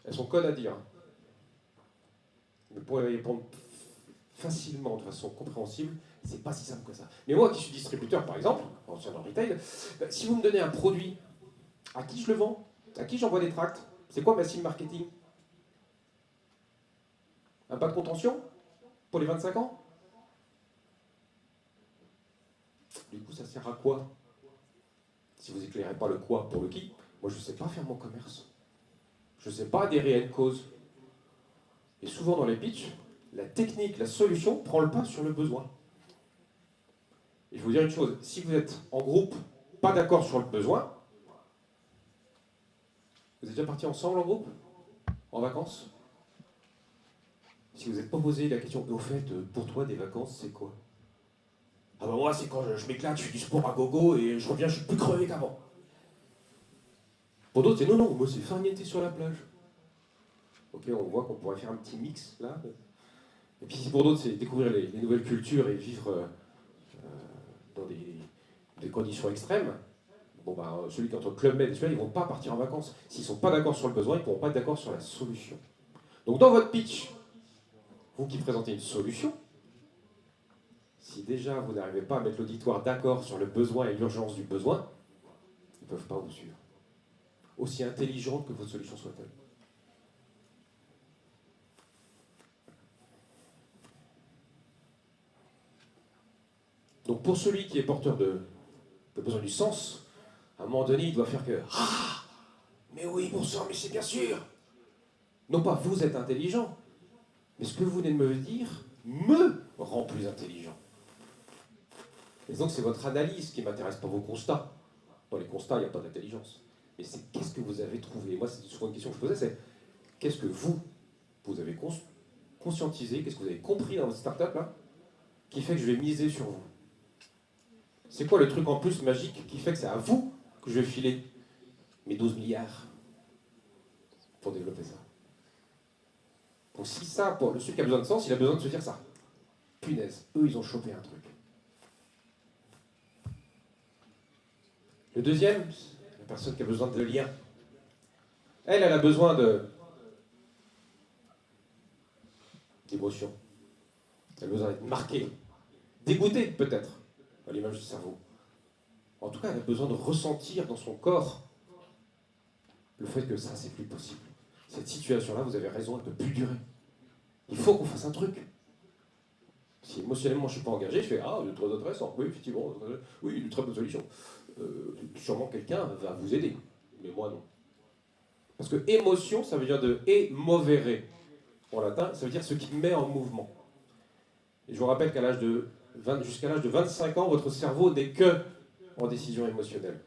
Elles sont connes à dire. Mais pour y répondre facilement, de façon compréhensible, c'est pas si simple que ça. Mais moi qui suis distributeur, par exemple, ancien dans le retail, si vous me donnez un produit, à qui je le vends? À qui j'envoie des tracts? C'est quoi ma cible marketing? Un pas de contention? Pour les 25 ans? Du coup, ça sert à quoi? Si vous éclairez pas le quoi pour le qui, moi je ne sais pas faire mon commerce. Je ne sais pas adhérer à une cause. Et souvent dans les pitchs, la technique, la solution prend le pas sur le besoin. Et je vais vous dire une chose, si vous êtes en groupe, pas d'accord sur le besoin, vous êtes déjà partis ensemble en groupe? En vacances? Si vous n'êtes pas posé la question, au fait, pour toi, des vacances, c'est quoi? Ah bah moi, c'est quand je m'éclate, je fais du sport à gogo et je reviens, je suis plus crevé qu'avant. Pour d'autres, c'est non, moi c'est faire un été sur la plage. Ok, on voit qu'on pourrait faire un petit mix là. Et puis pour d'autres, c'est découvrir les nouvelles cultures et vivre dans des conditions extrêmes. Bon bah, celui qui est entre Club Med et celui-là, ils ne vont pas partir en vacances. S'ils ne sont pas d'accord sur le besoin, ils ne pourront pas être d'accord sur la solution. Donc dans votre pitch, vous qui présentez une solution, si déjà vous n'arrivez pas à mettre l'auditoire d'accord sur le besoin et l'urgence du besoin, ils ne peuvent pas vous suivre. Aussi intelligente que votre solution soit-elle. Donc pour celui qui est porteur de besoin du sens, à un moment donné, il doit faire que « Ah, mais oui, bon sang, mais c'est bien sûr !» Non pas vous êtes intelligent, mais ce que vous venez de me dire me rend plus intelligent. Et donc c'est votre analyse qui m'intéresse, pas vos constats. Dans les constats, il n'y a pas d'intelligence. Mais c'est qu'est-ce que vous avez trouvé? Moi, c'est souvent une question que je posais, c'est qu'est-ce que vous avez conscientisé, qu'est-ce que vous avez compris dans votre start-up là, qui fait que je vais miser sur vous? C'est quoi le truc en plus magique qui fait que c'est à vous que je vais filer mes 12 milliards pour développer ça? Donc si ça, pour celui qui a besoin de sens, il a besoin de se dire ça. Punaise, eux, ils ont chopé un truc. Le deuxième, la personne qui a besoin de lien. Elle a besoin d'émotion. Elle a besoin d'être marquée, dégoûtée peut-être, à l'image du cerveau. En tout cas, elle a besoin de ressentir dans son corps le fait que ça, c'est plus possible. Cette situation-là, vous avez raison, elle ne peut plus durer. Il faut qu'on fasse un truc. Si émotionnellement je ne suis pas engagé, je fais « Ah, c'est très intéressant, oui, effectivement, oui, une très bonne solution. Sûrement quelqu'un va vous aider, mais moi non. » Parce que émotion, ça veut dire de « émovere ». En latin, ça veut dire ce qui met en mouvement. Et je vous rappelle qu'à jusqu'à l'âge de 25 ans, votre cerveau n'est que en décision émotionnelle.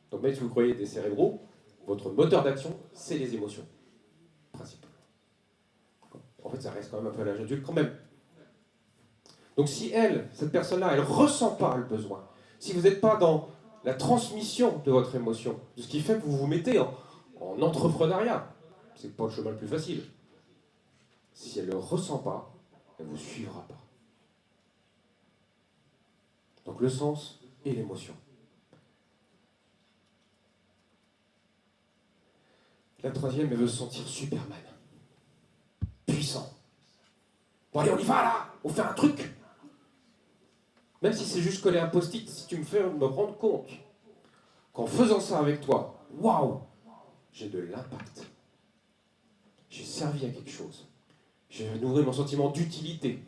Donc même si vous croyez des cérébraux, votre moteur d'action, c'est les émotions, principalement. En fait, ça reste quand même un peu à l'âge adulte quand même. Donc si cette personne-là, elle ne ressent pas le besoin, si vous n'êtes pas dans la transmission de votre émotion, de ce qui fait que vous vous mettez en entrepreneuriat, c'est pas le chemin le plus facile. Si elle ne le ressent pas, elle ne vous suivra pas. Donc le sens et l'émotion. La troisième, elle veut se sentir Superman. Puissant. Bon allez, on y va là, on fait un truc. Même si c'est juste coller un post-it, si tu me fais me rendre compte qu'en faisant ça avec toi, waouh, j'ai de l'impact. J'ai servi à quelque chose. J'ai nourri mon sentiment d'utilité.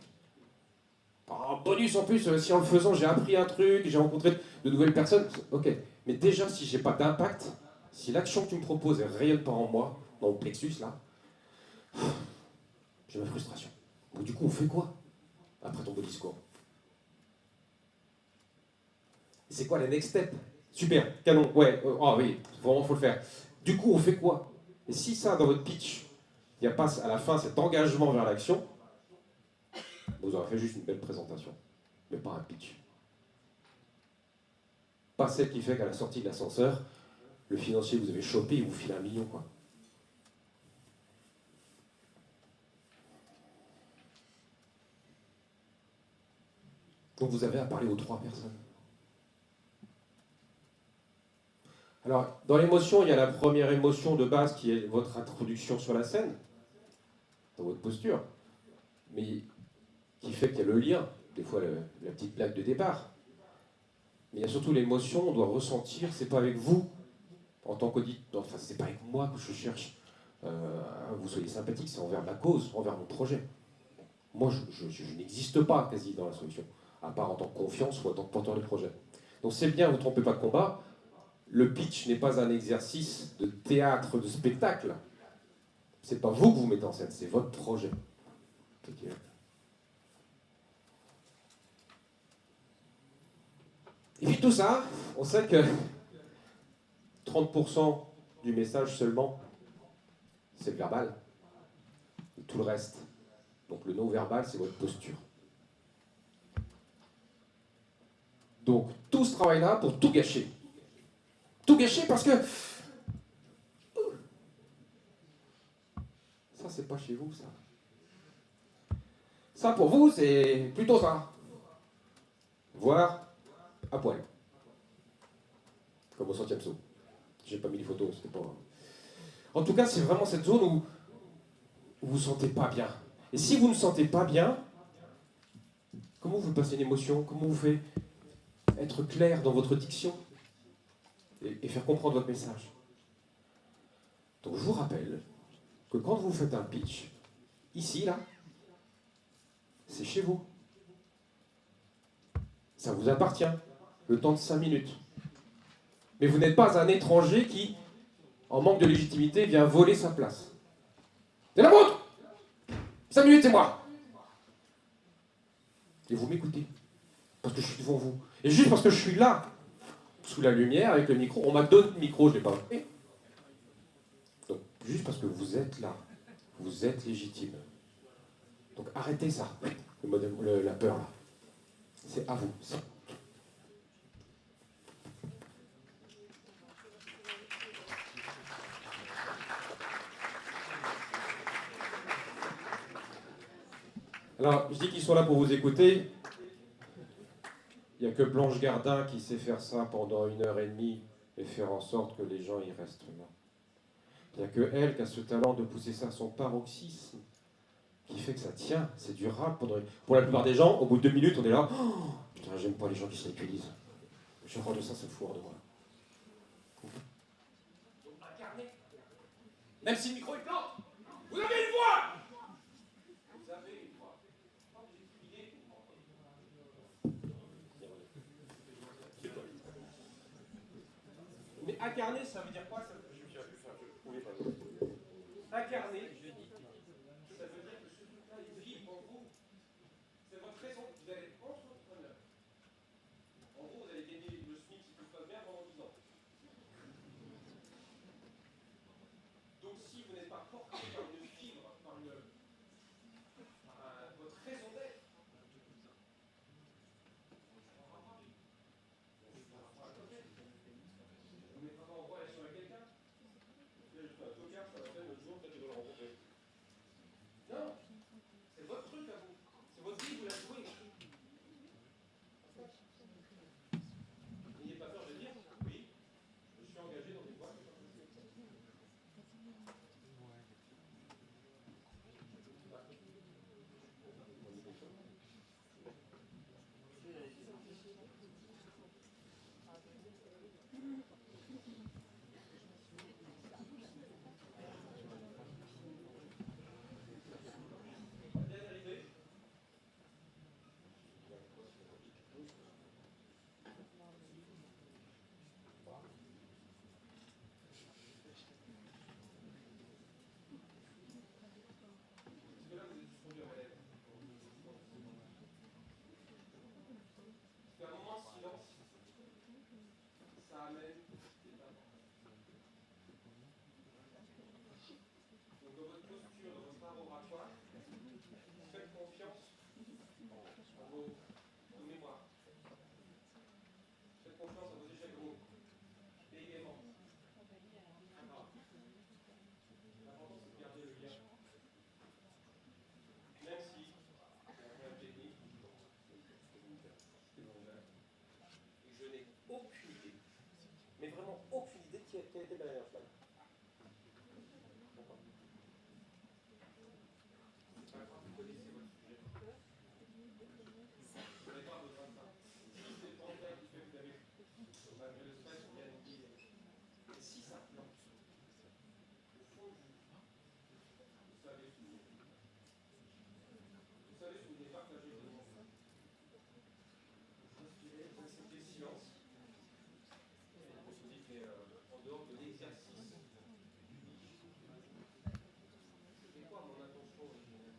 En bonus en plus, si en le faisant, j'ai appris un truc, j'ai rencontré de nouvelles personnes, ok. Mais déjà, si j'ai pas d'impact, si l'action que tu me proposes ne rayonne pas en moi, dans mon plexus là, j'ai ma frustration. Donc du coup, on fait quoi après ton beau discours? C'est quoi la next step? Super, canon, ouais, oh oui, vraiment, faut le faire. Du coup, on fait quoi? Et si ça, dans votre pitch, il n'y a pas à la fin cet engagement vers l'action, vous aurez fait juste une belle présentation, mais pas un pitch. Pas celle qui fait qu'à la sortie de l'ascenseur, le financier vous avez chopé et vous file 1 million, quoi. Donc vous avez à parler aux 3 personnes. Alors, dans l'émotion, il y a la première émotion de base qui est votre introduction sur la scène, dans votre posture, mais qui fait qu'il y a le lien, des fois la petite blague de départ. Mais il y a surtout l'émotion, on doit ressentir, c'est pas avec vous, en tant qu'auditeur, enfin c'est pas avec moi que je cherche à vous soyez sympathique, c'est envers ma cause, envers mon projet. Moi, je n'existe pas quasi dans la solution, à part en tant que confiance ou en tant que porteur de projet. Donc c'est bien, vous ne trompez pas de combat. Le pitch n'est pas un exercice de théâtre, de spectacle. C'est pas vous que vous mettez en scène, c'est votre projet. Et puis tout ça, on sait que 30% du message seulement, c'est le verbal. Et tout le reste, donc le non-verbal, c'est votre posture. Donc tout ce travail-là pour tout gâcher. Tout gâcher parce que ça, c'est pas chez vous, ça. Ça, pour vous, c'est plutôt ça. Voire à poil. Comme au 100e saut. J'ai pas mis les photos, c'était pas... En tout cas, c'est vraiment cette zone où vous vous sentez pas bien. Et si vous ne sentez pas bien, comment vous passez une émotion? Comment vous faites être clair dans votre diction et faire comprendre votre message? Donc je vous rappelle que quand vous faites un pitch, ici, là, c'est chez vous. Ça vous appartient, le temps de 5 minutes. Mais vous n'êtes pas un étranger qui, en manque de légitimité, vient voler sa place. C'est la vôtre! 5 minutes, c'est moi! Et vous m'écoutez. Parce que je suis devant vous. Et juste parce que je suis là, sous la lumière, avec le micro, on m'a donné le micro, je ne l'ai pas fait. Donc, juste parce que vous êtes là, vous êtes légitime. Donc arrêtez ça, la peur là. C'est à vous. Alors, je dis qu'ils sont là pour vous écouter. Il n'y a que Blanche Gardin qui sait faire ça pendant 1h30 et faire en sorte que les gens y restent là. Il n'y a que elle qui a ce talent de pousser ça à son paroxysme, qui fait que ça tient, c'est durable. Pour la plupart des gens, au bout de 2 minutes, on est là. Oh, putain, j'aime pas les gens qui se ridiculisent. Je crois de ça, ça fout hors de moi. Même si le micro est plante, vous avez une voix! Vous avez une voix. Mais incarner, ça veut dire quoi? Incarner, ça veut dire que ce truc-là, il vit en vous. C'est votre raison. Vous allez être entrepreneur. En gros, vous allez gagner le SMIC si tout se passe bien pendant 10 ans. Donc si vous n'êtes pas porté par une fibre, par votre raison d'être, vous n'êtes pas en relation avec quelqu'un. Là, je fais un tocard, ça va faire le jour, peut-être que je vais le rencontrer. Non, c'est votre truc à vous. C'est votre vie, vous la jouez. N'ayez pas peur de dire, oui, je suis engagé dans une boîte. Mais vraiment aucune idée de quelle était la dernière slide. Vous connaissez votre sujet. Vous n'avez pas besoin de ça. Si c'est le temps qui fait que vous avez, malgré le stress, bien oublié. Et si ça plante, au fond de vous, vous savez ce que vous voulez. Vous savez ce que vous voulez partager avec les enfants. Vous inspirez, vous acceptez le silence. En dehors de l'exercice, c'est quoi mon intention originelle?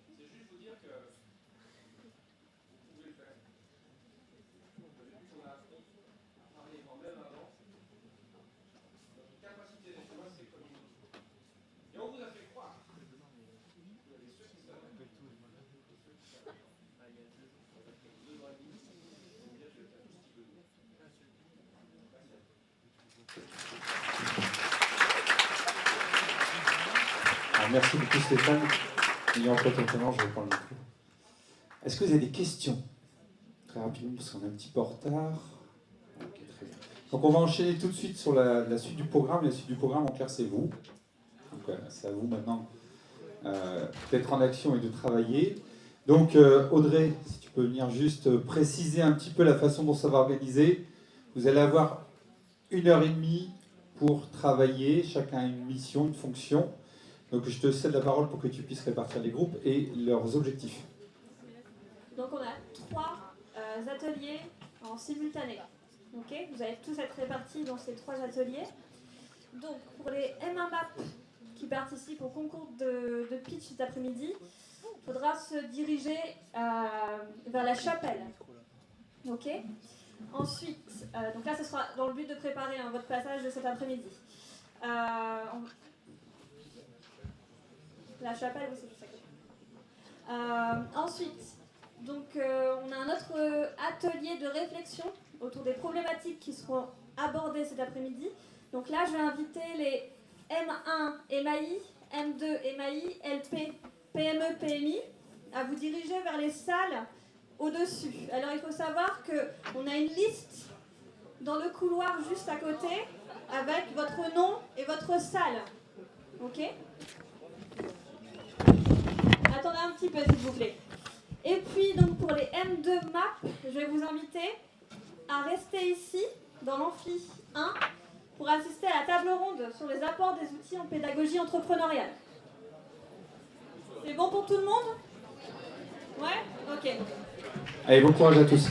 C'est juste vous dire que vous pouvez le faire. Depuis qu'on a appris à parler même avant, notre capacité d'être humain, c'est communiquer. Et on vous a fait croire. Alors, merci beaucoup Stéphane. Ayant potentiellement, je vais prendre le micro. Est-ce que vous avez des questions? Très rapidement, parce qu'on est un petit peu en retard. Ok, très bien. Donc on va enchaîner tout de suite sur la suite du programme. La suite du programme, en clair, c'est vous. Donc c'est à vous maintenant d'être en action et de travailler. Donc Audrey, si tu peux venir juste préciser un petit peu la façon dont ça va organiser. Vous allez avoir 1h30 pour travailler, chacun a une mission, une fonction. Donc je te cède la parole pour que tu puisses répartir les groupes et leurs objectifs. Donc on a 3 ateliers en simultané. Okay, vous allez tous être répartis dans ces 3 ateliers. Donc pour les M1 MAP qui participent au concours de pitch cet après-midi, il faudra se diriger vers la chapelle. Ok. Ensuite, donc là ce sera dans le but de préparer votre passage de cet après-midi. La chapelle, oui, c'est juste ça. Ensuite, donc, on a un autre atelier de réflexion autour des problématiques qui seront abordées cet après-midi. Donc là, je vais inviter les M1 MAI, M2 MAI, LP, PME, PMI à vous diriger vers les salles au-dessus. Alors, il faut savoir qu'on a une liste dans le couloir juste à côté avec votre nom et votre salle. Ok ? Attendez un petit peu, s'il vous plaît. Et puis, donc, pour les M2 MAP, je vais vous inviter à rester ici, dans l'amphi 1, pour assister à la table ronde sur les apports des outils en pédagogie entrepreneuriale. C'est bon pour tout le monde? Ouais? Ok. Allez, bon courage à tous.